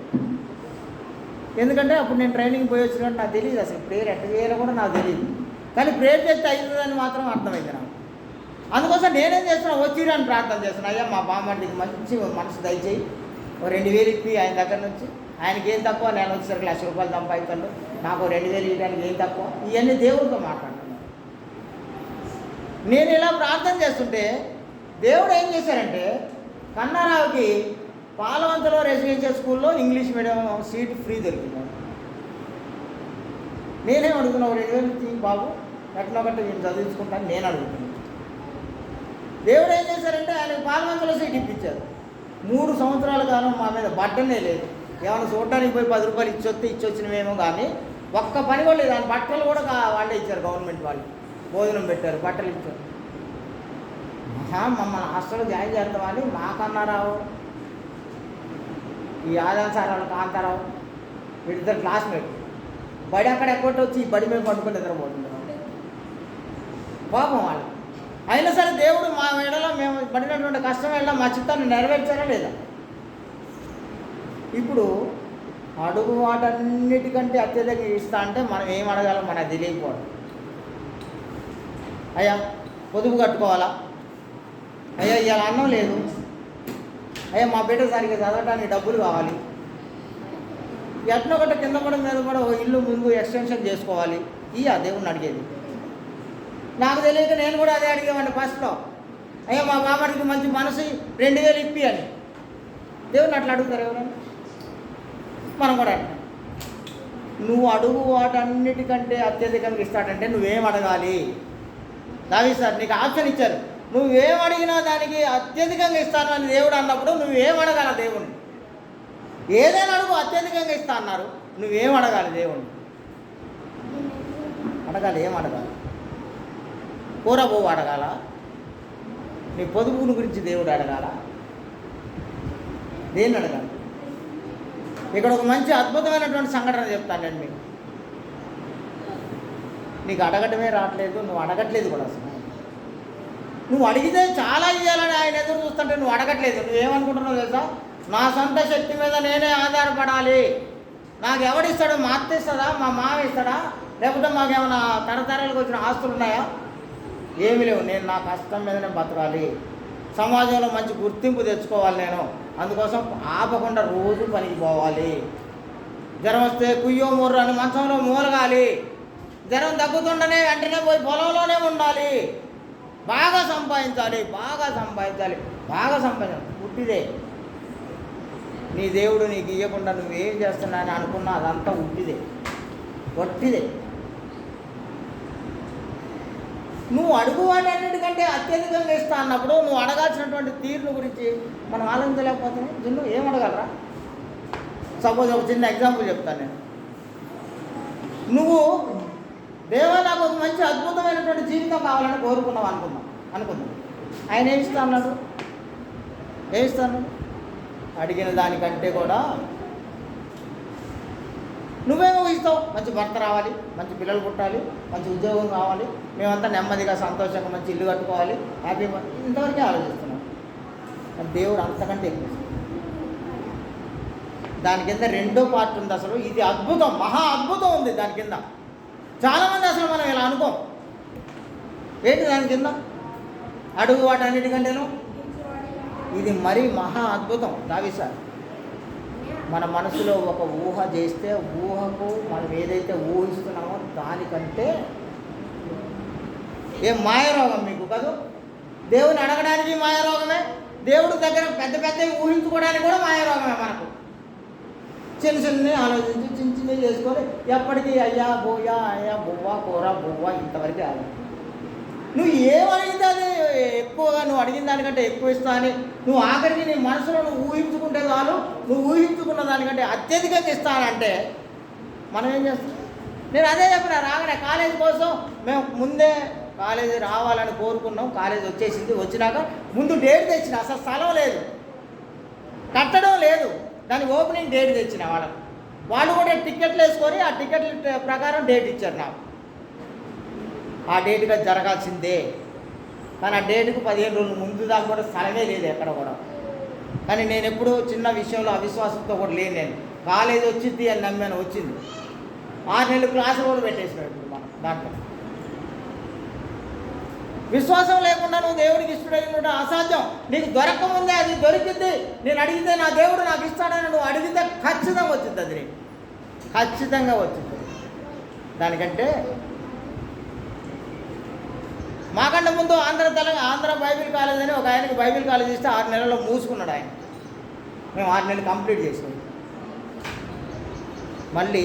ఎందుకంటే అప్పుడు నేను ట్రైనింగ్ పోయి వచ్చినట్టు నాకు తెలియదు, అసలు ప్రేయర్ ఎట్లా చేయాలో కూడా నాకు తెలియదు. కానీ ప్రేయర్ చేస్తే అవుతుందని మాత్రం అర్థమైంది నాకు. అందుకోసం నేనేం చేస్తున్నా, వచ్చిరాని ప్రార్థన చేస్తున్నా, అయ్యా మా బామ్మడికి మంచి మనసు దయచేయి, ఓ 2000 ఇప్పి ఆయన దగ్గర నుంచి, ఆయనకి ఏం తక్కువ, నేను వచ్చేసరికి ₹1,00,000 సంపాదిస్తాను, నాకు 2000 ఇవ్వడానికి ఏం తక్కువ, ఇవన్నీ దేవుడితో మాట్లాడుతున్నాను. నేను ఇలా ప్రార్థన చేస్తుంటే దేవుడు ఏం చేశారంటే కన్నారావుకి పాలవంతలో రెసిడెన్షియల్ స్కూల్లో ఇంగ్లీష్ మీడియం సీట్ ఫ్రీ దొరికింది. నేనేం అడుగుతున్నా, 2000 బాబు ఎట్లొకటి నేను చదివించుకుంటాను నేను అడుగుతున్నాను. దేవుడు ఏం చేశారంటే ఆయనకు పాలవంతలో సీట్ ఇప్పించారు. 3 సంవత్సరాల కాలం మా మీద బట్టనే లేదు. ఏమైనా చూడటానికి పోయి ₹10 ఇచ్చొచ్చినవేమో కానీ ఒక్క పని కూడా లేదు. ఆయన బట్టలు కూడా వాళ్ళే ఇచ్చారు, గవర్నమెంట్ వాళ్ళు భోజనం పెట్టారు, బట్టలు ఇచ్చారు. మమ్మల్ని హాస్టల్లో జాయిన్ చేస్తామని మాకన్నారావు. ఈ ఆదాం సార్ వాళ్ళు కాంతారావు వీళ్ళిద్దరు క్లాస్మేట్. బడి అక్కడ ఎక్కడో వచ్చి ఈ బడి మీద పట్టుకొని నిద్రపోతున్నారు పాపం వాళ్ళు. అయినా సరే దేవుడు మా వేళలో మేము పడినటువంటి కష్టం వేళ మా చిత్తాన్ని నెరవేర్చారా లేదా? ఇప్పుడు అడుగు వాటన్నిటికంటే అత్యధికంగా ఇస్తా అంటే మనం ఏం అడగాలో మనకు తెలియకపోవడం. అయ్యా పొదుపు కట్టుకోవాలా, అయ్యా ఇవాళ అన్నం లేదు, అయ్యా మా బిడ్డ సరిగ్గా చదవడానికి డబ్బులు కావాలి, ఎట్నొకటి కింద కూడా మీద కూడా ఇల్లు ముందు ఎక్స్టెన్షన్ చేసుకోవాలి. ఇయ్యా దేవుణ్ణి అడిగేది. నాకు తెలియక నేను కూడా అదే అడిగేవాడిని ఫస్ట్లో. అయ్యా మా బాబాడికి మంచి మనసు 2000 ఇప్పి అని. దేవుని అట్లా అడుగుతారు ఎవరైనా? మనం కూడా అంటాం. నువ్వు అడుగు వాటన్నిటికంటే అత్యధికంగా ఇస్తాడంటే నువ్వేం అడగాలి? దావీదు సార్ నీకు ఆప్షన్ ఇచ్చారు, నువ్వేం అడిగినా దానికి అత్యధికంగా ఇస్తాను అని దేవుడు అన్నప్పుడు నువ్వేం అడగాల దేవుణ్ణి? ఏదైనా అడుగు అత్యధికంగా ఇస్తా అన్నారు, నువ్వేం అడగాలి దేవుణ్ణి? అడగాలి, ఏం అడగాలి? కూర పోవు అడగాల? నీ పొదుపుని గురించి దేవుడు అడగాల? దేన్ని అడగాలి? ఇక్కడ ఒక మంచి అద్భుతమైనటువంటి సంఘటన చెప్తాను నేను మీకు. నీకు అడగటమే రావట్లేదు, నువ్వు అడగట్లేదు కూడా. అసలు నువ్వు అడిగితే చాలా ఇవ్వాలని ఆయన ఎదురు చూస్తుంటే నువ్వు అడగట్లేదు. నువ్వేమనుకుంటున్నావు తెలుసా? నా సొంత శక్తి మీద నేనే ఆధారపడాలి. నాకు ఎవడిస్తాడు? మా అత్త ఇస్తుందా? మా మామ ఇస్తాడా? లేకపోతే మాకేమైనా తరతరాలకు వచ్చిన ఆస్తులు ఉన్నాయా? ఏమీ లేవు. నేను నా కష్టం మీదనే బతకాలి, సమాజంలో మంచి గుర్తింపు తెచ్చుకోవాలి. నేను అందుకోసం ఆపకుండా రోజు పనికి పోవాలి. జ్వరం వస్తే కుయ్యో మొర్రు అని మంచంలో మూలగాలి. జ్వరం తగ్గుతుండనే వెంటనే పోయి పొలంలోనే ఉండాలి. బాగా సంపాదించాలి, బాగా సంపాదించాలి, బాగా సంపాదించాలి. ఉట్టిదే. నీ దేవుడు నీకు ఇవ్వకుండా నువ్వేం చేస్తున్నా అని అనుకున్నా అదంతా ఉట్టిదే, ఒట్టిదే. నువ్వు అడుగువాటన్నిటికంటే అత్యధికంగా ఇస్తా అన్నప్పుడు నువ్వు అడగాల్సినటువంటి తీరును గురించి మనం ఆలోచించలేకపోతున్నాం. జున్ను ఏం అడగలరా? సపోజ్ ఒక చిన్న ఎగ్జాంపుల్ చెప్తాను నేను. నువ్వు దేవా నాకు ఒక మంచి అద్భుతమైనటువంటి జీవితం కావాలని కోరుకున్నావు అనుకుందాం. ఆయన ఏమి ఇస్తా అన్నాడు? ఏమి ఇస్తాను? అడిగిన దానికంటే కూడా నువ్వేమో ఇస్తావు. మంచి భర్త రావాలి, మంచి పిల్లలు పుట్టాలి, మంచి ఉద్యోగం కావాలి, మేమంతా నెమ్మదిగా సంతోషంగా మంచి ఇల్లు కట్టుకోవాలి, హ్యాపీగా, ఇంతవరకే ఆలోచిస్తున్నాం. దేవుడు అంతకంటే ఎక్కువ. దాని కింద రెండో పార్ట్ ఉంది. అసలు ఇది అద్భుతం, మహా అద్భుతం ఉంది దాని కింద. చాలామంది అసలు మనం ఇలా అనుకోం. ఏంటి దాని కింద? అడుగు వాటన్నిటికంటేను ఇది మరీ మహా అద్భుతం. దావీదు సార్ మన మనసులో ఒక ఊహ చేస్తే ఊహకు మనం ఏదైతే ఊహిస్తున్నామో దానికంటే ఏం మాయరోగం మీకు కాదు. దేవుని అడగడానికి మాయరోగమే, దేవుడి దగ్గర పెద్ద పెద్దవి ఊహించుకోవడానికి కూడా మాయరోగమే. మనకు చిన్న చిన్నవి ఆలోచించి చిన్న చిన్నవి చేసుకొని ఎప్పటికీ అయ్యా బోయా అయ్యా బువ్వా కూర బువ్వా ఇంతవరకు ఆలోచన. నువ్వు ఏమడిగితే అది ఎక్కువగా నువ్వు అడిగిన దానికంటే ఎక్కువ ఇస్తా అని నువ్వు ఆఖరికి నీ మనసులో నువ్వు ఊహించుకుంటే చాలు. నువ్వు ఊహించుకున్న దానికంటే అత్యధికంగా ఇస్తానంటే మనం ఏం చేస్తాం? నేను అదే చెప్పిన. రాగానే కాలేజీ కోసం మేము ముందే కాలేజీ రావాలని కోరుకున్నాం. కాలేజీ వచ్చేసింది. వచ్చినాక ముందు డేట్ తెచ్చిన. అసలు స్థలం లేదు, కట్టడం లేదు, దానికి ఓపెనింగ్ డేట్ తెచ్చిన. వాళ్ళు కూడా టికెట్లు వేసుకొని ఆ టికెట్ల ప్రకారం డేట్ ఇచ్చారు నాకు. ఆ డేట్గా జరగాల్సిందే. కానీ ఆ డేట్కు 15 రోజుల ముందు దాకా కూడా స్థలమే లేదు ఎక్కడ కూడా. కానీ నేను ఎప్పుడు చిన్న విషయంలో అవిశ్వాసంతో కూడా లేను. నేను కాలేజీ వచ్చింది అని నమ్మాను, వచ్చింది. 6 నెలలు క్లాసులు కూడా పెట్టేసినాడు. ఇప్పుడు మనం దాంట్లో విశ్వాసం లేకుండా నువ్వు దేవుడికి ఇష్టడైన అసాధ్యం. నీకు దొరకముందే అది దొరికింది. నేను అడిగితే నా దేవుడు నాకు ఇస్తాడని నువ్వు అడిగితే ఖచ్చితంగా వచ్చింది. అది నీకు ఖచ్చితంగా వచ్చింది. దానికంటే మాకంటే ముందు ఆంధ్ర బైబిల్ కాలేజ్ అని ఒక ఆయనకి బైబిల్ కాలేజ్ ఇస్తే 6 నెలల్లో మూసుకున్నాడు ఆయన. మేము 6 నెలలు కంప్లీట్ చేసాం. మళ్ళీ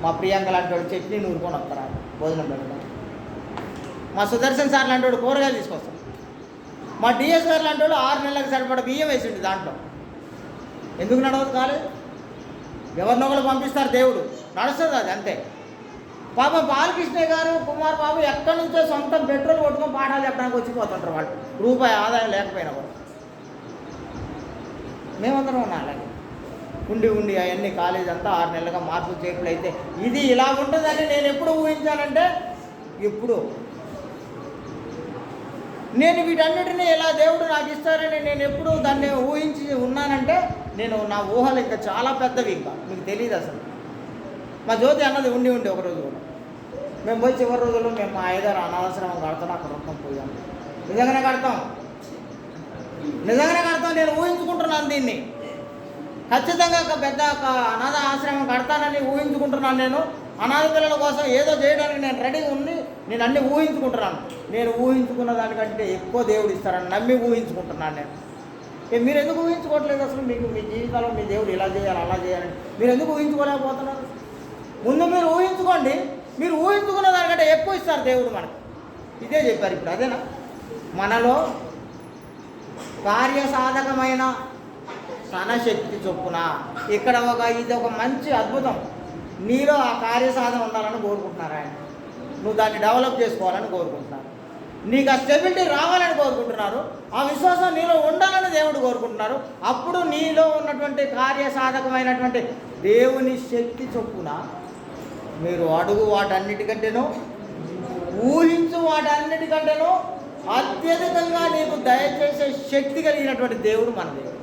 మా ప్రియాంక లాంటి వాడు చట్నీ నూరుకొని వస్తారు ఆయన భోజనం పెట్టడం. మా సుదర్శన్ సార్ లాంటి వాడు కూరగాయలు తీసుకొస్తాం. మా డిఎస్ గారు లాంటి వాడు 6 నెలలకు సరిపడ బియ్యం వేసిండు దాంట్లో. ఎందుకు నడవదు కాలేదు? ఎవరినొకరు పంపిస్తారు, దేవుడు నడుస్తుంది అది అంతే. పాపం బాలకృష్ణ గారు కుమార్ బాబు ఎక్కడి నుంచో సొంతం పెట్రోల్ కొట్టుకొని పాఠాలు చెప్పడానికి వచ్చిపోతుంటారు వాళ్ళు, రూపాయి ఆదాయం లేకపోయినా కూడా. మేమందరం ఉన్నా అలాగే ఉండి అవన్నీ కాలేజ్ అంతా 6 నెలలుగా మార్పులు చేర్పులు అయితే ఇది ఇలా ఉంటుందని నేను ఎప్పుడు ఊహించానంటే, ఇప్పుడు నేను వీటన్నిటినీ ఎలా దేవుడు నాకు ఇస్తారని నేను ఎప్పుడు దాన్ని ఊహించి ఉన్నానంటే, నేను నా ఊహలు ఇంకా చాలా పెద్దవి, ఇంకా మీకు తెలియదు అసలు. మా జ్యోతి అన్నది ఉండి ఒకరోజు కూడా మేము పోయి చివరి రోజుల్లో మేము మా అయ్యగారు అనాథాశ్రమం కడతాం, అక్కడ ఉంటాం, పోయాము. నిజంగానే కడతాం. నేను ఊహించుకుంటున్నాను దీన్ని. ఖచ్చితంగా ఒక పెద్ద అనాథ ఆశ్రమం కడతానని ఊహించుకుంటున్నాను. నేను అనాథ పిల్లల కోసం ఏదో చేయడానికి నేను రెడీగా ఉండి నేను అన్నీ ఊహించుకుంటున్నాను. నేను ఊహించుకున్న దానికంటే ఎక్కువ దేవుడు ఇస్తారని నమ్మి ఊహించుకుంటున్నాను నేను. మీరు ఎందుకు ఊహించుకోవట్లేదు అసలు? మీకు మీ జీవితంలో మీ దేవుడు ఇలా చేయాలి అలా చేయాలని మీరు ఎందుకు ఊహించుకోలేకపోతున్నారు? ముందు మీరు ఊహించుకోండి. మీరు ఊహించుకున్న దానికంటే ఎక్కువ ఇస్తారు దేవుడు మనకు. ఇదే చెప్పారు ఇప్పుడు. అదేనా మనలో కార్యసాధకమైన తన శక్తి చొప్పున ఇక్కడ ఇది ఒక మంచి అద్భుతం. నీలో ఆ కార్యసాధన ఉండాలని కోరుకుంటున్నారు ఆయన. నువ్వు దాన్ని డెవలప్ చేసుకోవాలని కోరుకుంటున్నారు. నీకు ఆ స్టెబిలిటీ రావాలని కోరుకుంటున్నారు. ఆ విశ్వాసం నీలో ఉండాలని దేవుడు కోరుకుంటున్నారు. అప్పుడు నీలో ఉన్నటువంటి కార్యసాధకమైనటువంటి దేవుని శక్తి చొప్పున మీరు అడుగు వాటన్నిటికంటేనో ఊహించు వాటన్నిటికంటేనో అత్యధికంగా నీకు దయచేసే శక్తి కలిగినటువంటి దేవుడు మన దేవుడు.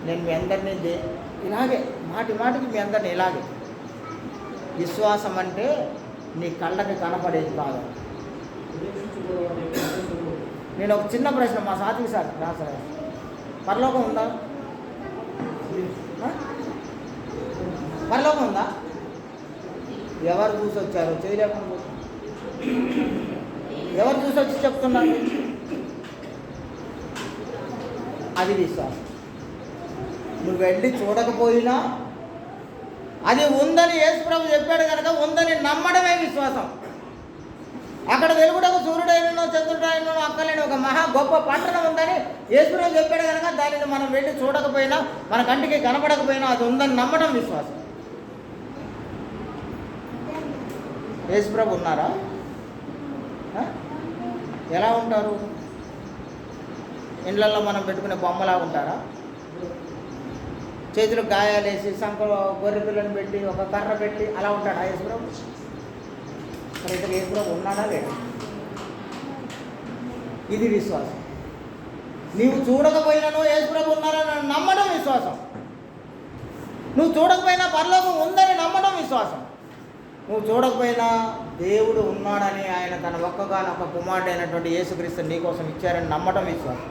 నేను మీ అందరినీ ఇలాగే మాటికి మీ అందరినీ ఇలాగే, విశ్వాసం అంటే నీ కళ్ళకి కనపడేది కాదు. నేను ఒక చిన్న ప్రశ్న మా సాత్విక సార్ రాసారు, పరలోకం ఉందా? పరలోకం ఉందా? ఎవరు చూసి వచ్చారు? చేయలేకుండా ఎవరు చూసి వచ్చి చెప్తున్నారు? అది విశ్వాసం. నువ్వు వెళ్ళి చూడకపోయినా అది ఉందని యేసుప్రభు చెప్పాడు కనుక ఉందని నమ్మడమే విశ్వాసం. అక్కడ వెలుగుడకు సూర్యుడైనో చంద్రుడైనో అక్కలేని ఒక మహా గొప్ప పట్టణం ఉందని యేసుప్రభు చెప్పాడు కనుక దానిని మనం వెళ్ళి చూడకపోయినా మన కంటికి కనపడకపోయినా అది ఉందని నమ్మడం విశ్వాసం. యేసుప్రభు ఉన్నారా? ఎలా ఉంటారు? ఇండ్లల్లో మనం పెట్టుకునే బొమ్మలా ఉంటారా? చేతులకు గాయాలేసి సంకలో గొర్రె పిల్లని పెట్టి ఒక కర్ర పెట్టి అలా ఉంటాడా యేసుప్రభు? మరి ఇతను యేసుప్రభు ఉన్నాడా లేదా? ఇది విశ్వాసం. నీవు చూడకపోయినానో యేసుప్రభు ఉన్నారని నమ్మడం విశ్వాసం. నువ్వు చూడకపోయినా పరలోకం ఉందని నమ్మడం విశ్వాసం. నువ్వు చూడకపోయినా దేవుడు ఉన్నాడని, ఆయన తన ఒక్కగానొక్క కుమారుడు అయినటువంటి యేసుక్రీస్తు నీకోసం ఇచ్చారని నమ్మడం విశ్వాసం.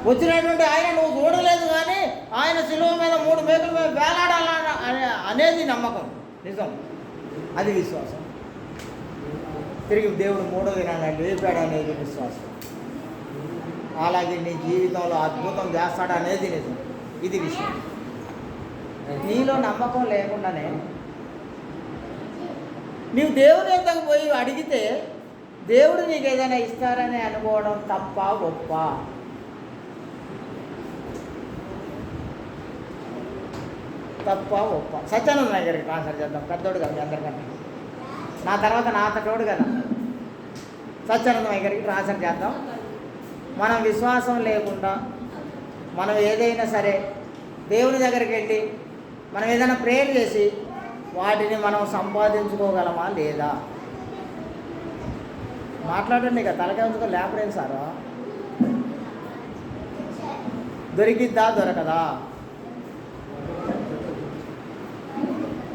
వచ్చినటువంటి ఆయన నువ్వు చూడలేదు కానీ ఆయన శిలువ మీద 3 మేకుల మీద వేలాడాల అనేది నమ్మకం, నిజం. అది విశ్వాసం. తిరిగి దేవుడు 3వ దినాన లేపాడు అనేది విశ్వాసం. అలాగే నీ జీవితంలో అద్భుతం చేస్తాడు అనేది నిజం. ఇది విషయం. నీలో నమ్మకం లేకుండానే నీవు దేవుని ఎంతకు పోయి అడిగితే దేవుడు నీకు ఏదైనా ఇస్తారని అనుకోవడం తప్ప గొప్ప? తప్ప గొప్ప? సత్యానంద గారికి ట్రాన్స్ఫర్ చేద్దాం. పెద్దోడు కదా మీ అందరికన్నా, నా తర్వాత నా తోడు కదా. సత్యానంద గారికి ట్రాన్స్ఫర్ చేద్దాం. మనం విశ్వాసం లేకుండా మనం ఏదైనా సరే దేవుని దగ్గరికి వెళ్ళి మనం ఏదైనా ప్రేయర్ చేసి వాటిని మనం సంపాదించుకోగలమా లేదా? మాట్లాడండి. ఇక తలకాయ ఉంచుకో లేపడేం సారా? దొరికిద్దా దొరకదా?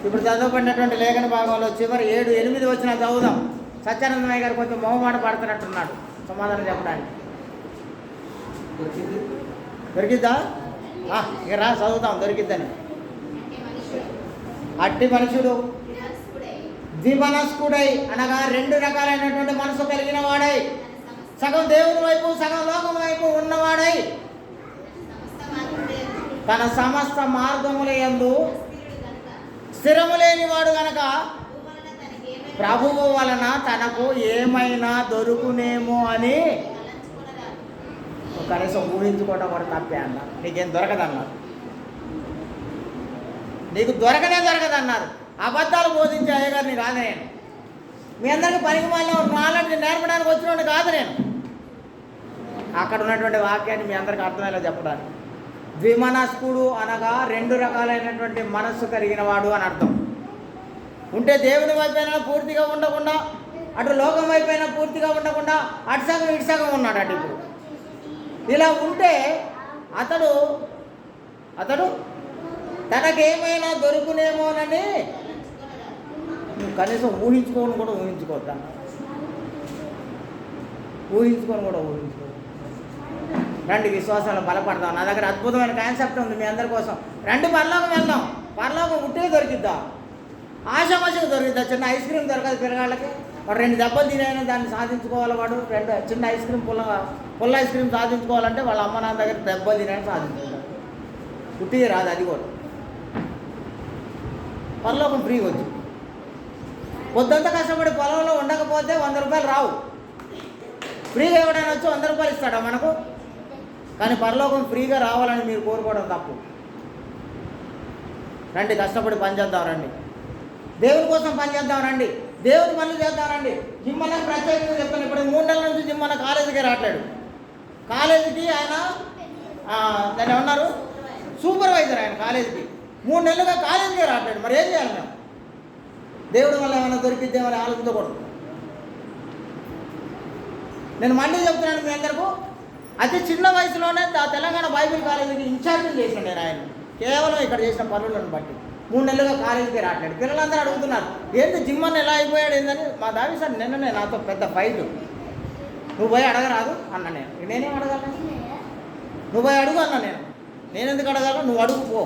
ఇప్పుడు చదవబడినటువంటి లేఖన భాగంలో చివరి 7, 8 వచ్చినా చదువుదాం. సత్యానందమయ్య గారు కొంచెం మొహమాట పడుతున్నట్టున్నాడు సమాధానం చెప్పడానికి. దొరికిద్దా? ఇక రా చదువుతాం దొరికిద్దని. అట్టి మనుషుడు ద్విమనస్కుడై అనగా 2 రకాలైనటువంటి మనసు కలిగిన వాడై, సగం దేవుని వైపు సగం లోకం వైపు ఉన్నవాడై, తన సమస్త మార్గముల యందు స్థిరము లేనివాడు గనక ప్రభువు వలన తనకు ఏమైనా దొరుకునేమో అని కనీసం ఊహించుకోవడం కూడా తప్పే అన్నారు. నీకేం దొరకదన్నారు. నీకు దొరకదన్నారు. అబద్ధాలు బోధించే అయ్యగారిని కాదు నేను. మీ అందరికీ పనికి మళ్ళీ నాలెడ్జ్ నేర్పడానికి వచ్చినోడిని కాదు నేను. అక్కడ ఉన్నటువంటి వాక్యాన్ని మీ అందరికీ అర్థమయ్యేలా చెప్పడానికి. ద్విమనస్కుడు అనగా 2 రకాలైనటువంటి మనస్సు కలిగిన వాడు అని అర్థం. ఉంటే దేవుని వైపైనా పూర్తిగా ఉండకుండా, అటు లోకం వైపైనా పూర్తిగా ఉండకుండా, అటు సగం ఇటు సగం ఉన్నాడు. అటు ఇప్పుడు ఇలా ఉంటే అతడు తనకేమైనా దొరుకునేమోనని నువ్వు కనీసం ఊహించుకొని కూడా ఊహించుకోవద్దా? రండి, విశ్వాసాలు బలపడదాం. నా దగ్గర అద్భుతమైన కాన్సెప్ట్ ఉంది మీ అందరి కోసం. రండి, పరలోకం వెళ్దాం. పరలోకం ఉట్టే దొరికిద్దా? ఆశామాషకు దొరికిద్దా? చిన్న ఐస్ క్రీమ్ దొరకదు పిల్లగాళ్ళకి. వాడు 2 దెబ్బలు తినైనా దాన్ని సాధించుకోవాలి. వాడు 2 చిన్న ఐస్ క్రీమ్ పుల్ల ఐస్ క్రీమ్ సాధించుకోవాలంటే వాళ్ళ అమ్మ నాన్న దగ్గర దెబ్బలు తినైనా సాధించుకుంటారు. ఉట్టిది రాదు. అది కూడా పరలోకం ఫ్రీగా వచ్చు. పొద్దంతా కష్టపడి పొలంలో ఉండకపోతే 100 రూపాయలు రావు. ఫ్రీగా ఎవడైనా వచ్చి 100 రూపాయలు ఇస్తాడా మనకు? కానీ పరలోకం ఫ్రీగా రావాలని మీరు కోరుకోవడం తప్పు. రండి, కష్టపడి పని చేద్దాం. రండి, దేవుని కోసం పని చేద్దాం. రండి, దేవుని పనులు చేద్దాం. రండి. జిమ్మన్నకు ప్రత్యేకంగా చెప్తాను. ఇప్పుడు 3 నెలల నుంచి జిమ్మన్న కాలేజీకి రావట్లేడు. కాలేజీకి ఆయన దాన్ని ఏమన్నారు, సూపర్వైజర్. ఆయన కాలేజీకి 3 నెలలుగా కాలేజీకి రావట్లేడు. మరి ఏం చేయాలి మేము? దేవుడి వల్ల ఏమైనా దొరికిద్దేమని ఆలోచించకూడదు. నేను మళ్ళీ చెప్తున్నాను మీ అందరికీ, అతి చిన్న వయసులోనే తెలంగాణ బైబిల్ కాలేజీకి ఇన్ఛార్జింగ్ చేసాను నేను. ఆయన కేవలం ఇక్కడ చేసిన పనులను బట్టి 3 నెలలుగా కాలేజీకి రావట్లేదు. పిల్లలందరూ అడుగుతున్నారు, ఏంటి జిమ్మన్న ఎలా అయిపోయాడు ఏందని. మా దావి సార్ నిన్ననే నాతో పెద్ద ఫైట్. నువ్వు పోయి అడగరాదు అన్న. నేనేం అడగాలి? నువ్వు పోయి అడుగు అన్న. నేను ఎందుకు అడగాలో? నువ్వు అడుగు పో.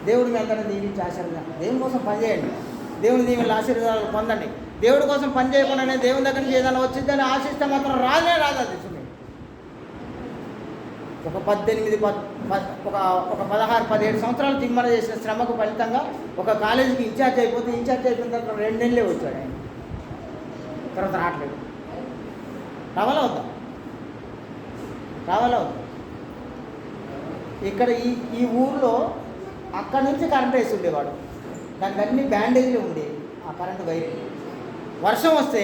దేవుడి మీద దీవించి ఆశీర్వాదాలు. దేవుని కోసం పనిచేయండి. దేవుని దీవెనల ఆశీర్వాదాలు పొందండి. దేవుడి కోసం పని చేయకుండానే దేవుని దగ్గర నుంచి ఏదైనా వచ్చిందని ఆశిస్తే మాత్రం రాదు అది. ఒక 16-17 సంవత్సరాలు జిమ్మన చేసిన శ్రమకు ఫలితంగా ఒక కాలేజీకి ఇన్ఛార్జ్ అయిపోయిన తర్వాత 2 నెలలే వచ్చాడు ఆయన. తర్వాత రావట్లేదు. రావాలా వద్దా? ఇక్కడ ఈ ఊర్లో అక్కడి నుంచి కరెంట్ వేసి ఉండేవాడు. దానికి అన్ని బ్యాండేజ్లు ఉండేవి. ఆ కరెంటు వైర్ వర్షం వస్తే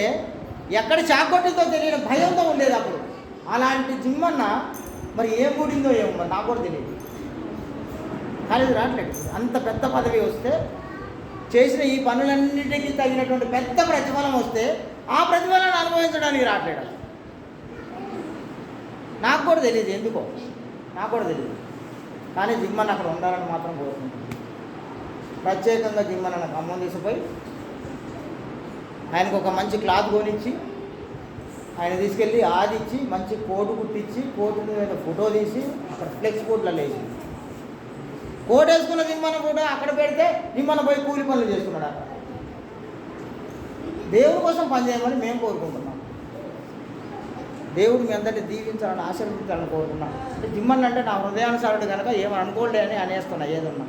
ఎక్కడ చాకొట్టిందో తెలియని భయంతో ఉండేది అప్పుడు. అలాంటి జిమ్మన్న మరి ఏం కూడిందో ఏమో మరి నాకు కూడా తెలియదు. కాలేజీ రావట్లేదు. అంత పెద్ద పదవి వస్తే, చేసిన ఈ పనులన్నిటికీ తగినటువంటి పెద్ద ప్రతిఫలం వస్తే ఆ ప్రతిఫలాన్ని అనుభవించడానికి రావట్లేదు. నాకు కూడా తెలియదు ఎందుకో, కానీ జిమ్మన్న అక్కడ ఉండాలని మాత్రం కోరుకుంటుంది. ప్రత్యేకంగా జిమ్మన్న ఖమ్మం తీసుకుపోయి ఆయనకు ఒక మంచి క్లాత్ కొనిచ్చి, ఆయన తీసుకెళ్ళి ఆదిచ్చి మంచి కోటు కుట్టించి, కోటు మీద ఫోటో తీసి అక్కడ ఫ్లెక్స్ కోట్లలో వేసి, కోట్ వేసుకున్న జిమ్మన్న ఫోటో అక్కడ పెడితే జిమ్మన్న పోయి కూలి పనులు చేసుకున్నాడు. అక్కడ దేవుడి కోసం పనిచేయమని మేము కోరుకుంటున్నాం. దేవుడు మీ అందరినీ దీవించాలని, ఆశీర్వదించాలని కోరుకున్నాం. అంటే జిమ్మన్న అంటే నా హృదయానుసారుడు కనుక ఏమని అనుకోలే అని అనేస్తున్నా ఏదన్నా.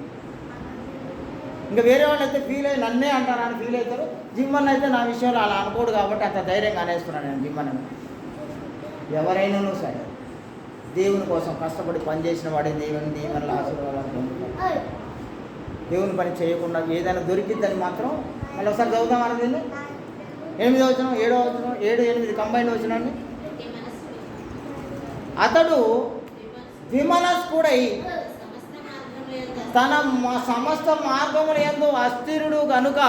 ఇంకా వేరే వాళ్ళు అయితే ఫీల్ అయ్యి నన్నే అంటారని ఫీల్ అవుతారు. జిమ్మన్న అయితే నా విషయంలో అలా అనుకోడు కాబట్టి అంత ధైర్యంగా అనేస్తున్నాను నేను జిమ్మన్న. ఎవరైనా సరే దేవుని కోసం కష్టపడి పనిచేసిన వాడే దేవుని ఆశీర్వాదాలు పొందుతారు. దేవుని పని చేయకుండా ఏదైనా దొరికిద్దని మాత్రం మళ్ళీ ఒకసారి చదువుతాం. అన్నది 8వ వచనం 7వ వచనం 7-8 కంబైన్ వచనాన్ని. అతడు ద్విమనస్కుడై తన సమస్త మార్గముల యందు అస్థిరుడు గనుక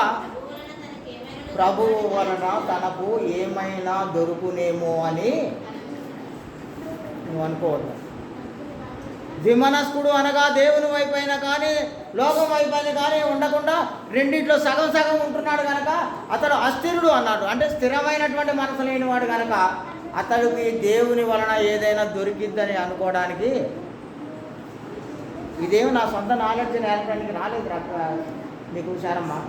ప్రభువు వలన తనకు ఏమైనా దొరుకునేమో అని నువ్వు అనుకోవద్దు. ద్విమనస్కుడు అనగా దేవుని వైపైన కానీ లోకం వైపైన కానీ ఉండకుండా రెండిట్లో సగం సగం ఉంటున్నాడు కనుక అతడు అస్థిరుడు అన్నాడు. అంటే స్థిరమైనటువంటి మనసు లేనివాడు కనుక అతడికి దేవుని వలన ఏదైనా దొరికిద్దని అనుకోవడానికి, ఇదేమి నా సొంత నాలెడ్జ్ నేర్పడానికి రాలేదు మీకు హుషారమ్మా.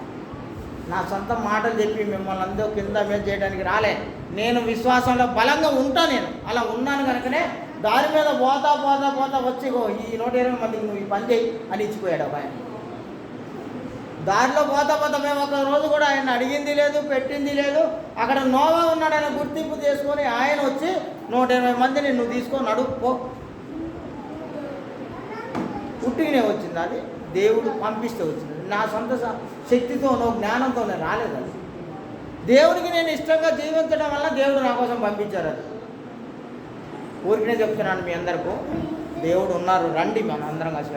నా సొంత మాటలు చెప్పి మిమ్మల్ని అందరూ కింద మీద చేయడానికి రాలే. నేను విశ్వాసంలో బలంగా ఉంటాను. నేను అలా ఉన్నాను కనుకనే దారి మీద పోతా వచ్చి ఈ 120 మందికి నువ్వు ఈ పని చేయి అని ఇచ్చిపోయాడు ఒక ఆయన. దారిలో పోతా మేము ఒక రోజు కూడా ఆయన అడిగింది లేదు, పెట్టింది లేదు. అక్కడ నోవా ఉన్నాడని గుర్తింపు చేసుకొని ఆయన వచ్చి 120 మందిని నువ్వు తీసుకొని అడుక్కో. పుట్టినే వచ్చింది అది. దేవుడు పంపిస్తే వచ్చింది. నా సొంత శక్తితోనో జ్ఞానంతో నేను రాలేదు. అది దేవుడికి నేను ఇష్టంగా జీవించడం వల్ల దేవుడు నా కోసం పంపించారు. అది ఊరికనే చెప్తున్నాను మీ అందరికీ, దేవుడు ఉన్నారు, రండి మనం అందరం కలిసి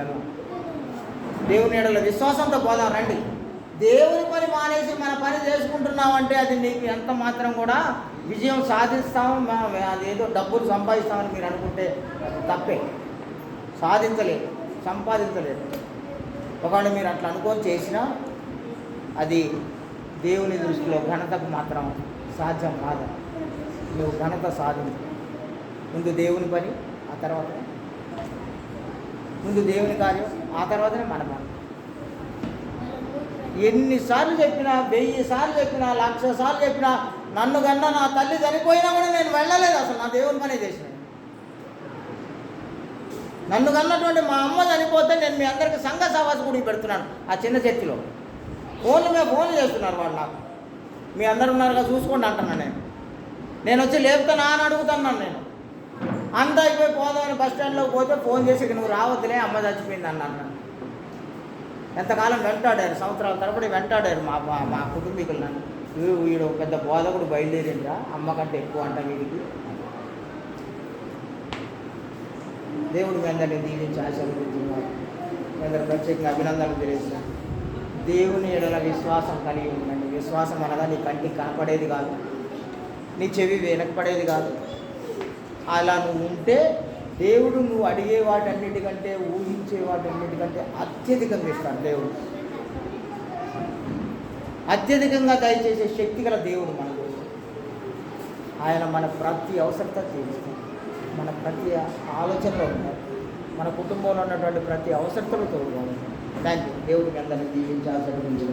దేవుని ఎడల విశ్వాసంతో పోదాం రండి. దేవుని పని మానేసి మన పని చేసుకుంటున్నామంటే అది నీకు ఎంత మాత్రం కూడా విజయం సాధిస్తాము, అదేదో డబ్బులు సంపాదిస్తామని మీరు అనుకుంటే అది తప్పే. సాధించలేదు, సంపాదించలేదు. ఒకవేళ మీరు అట్లా అనుకొని చేసినా అది దేవుని దృష్టిలో ఘనతకు మాత్రం సాధ్యం కాదు. నువ్వు ఘనత సాధించు. ముందు దేవుని పని, ఆ తర్వాత ముందు దేవుని కార్యం, ఆ తర్వాతనే మన పని. ఎన్నిసార్లు చెప్పినా, 1000 సార్లు చెప్పినా, 1,00,000 సార్లు చెప్పినా, నన్ను కన్నా నా తల్లి చనిపోయినా కూడా నేను వెళ్ళలేదు. అసలు నా దేవుని పనే చేసిన. నన్ను కన్నటువంటి మా అమ్మ చనిపోతే నేను మీ అందరికీ సంఘ సవాస గుడికి పెడుతున్నాను. ఆ చిన్న చర్చిలో ఫోన్లు చేస్తున్నారు వాళ్ళు నాకు. మీ అందరు ఉన్నారుగా చూసుకోండి అంటున్నాను. నేను వచ్చి లేపుతానా అని అడుగుతున్నాను. నేను అంతా అయిపోయి పోదామని బస్ స్టాండ్లోకి పోతే ఫోన్ చేసి నువ్వు రావద్దులే, అమ్మ చచ్చిపోయింది అన్నాను. ఎంతకాలం వెంటాడారు, సంవత్సరాల తరబడి వెంటాడారు మా కుటుంబీకులు నన్ను. వీడు పెద్ద బోధకుడు బయలుదేరిందా, అమ్మ కంటే ఎక్కువ అంట వీడికి. దేవుడు మీ అందరినీ దీవించి ఆశీర్వదించున్నారు. మీ అందరూ ప్రత్యేకంగా అభినందనలు తెలియజేస్తున్నాను. దేవుని ఎడల విశ్వాసం కలిగి ఉండండి. విశ్వాసం అనగా నీ కంటికి కనపడేది కాదు, నీ చెవి వెనకపడేది కాదు. అలా నువ్వు ఉంటే దేవుడు నువ్వు అడిగే వాటన్నిటికంటే, ఊహించే వాటన్నిటికంటే అత్యధికంగా ఇస్తాడు. దేవుడు అత్యధికంగా దయచేసే శక్తి గల దేవుడు మనకు. ఆయన మన ప్రతి అవసరత తీరుస్తాడు. మన ప్రతి ఆలోచనలో ఉంటాడు. మన కుటుంబంలో ఉన్నటువంటి ప్రతి అవసరతలు తోడుగా ఉంటాడు. Thank you. దేవుడికి అందరినీ దీవించి ఆశీర్వదించాలి.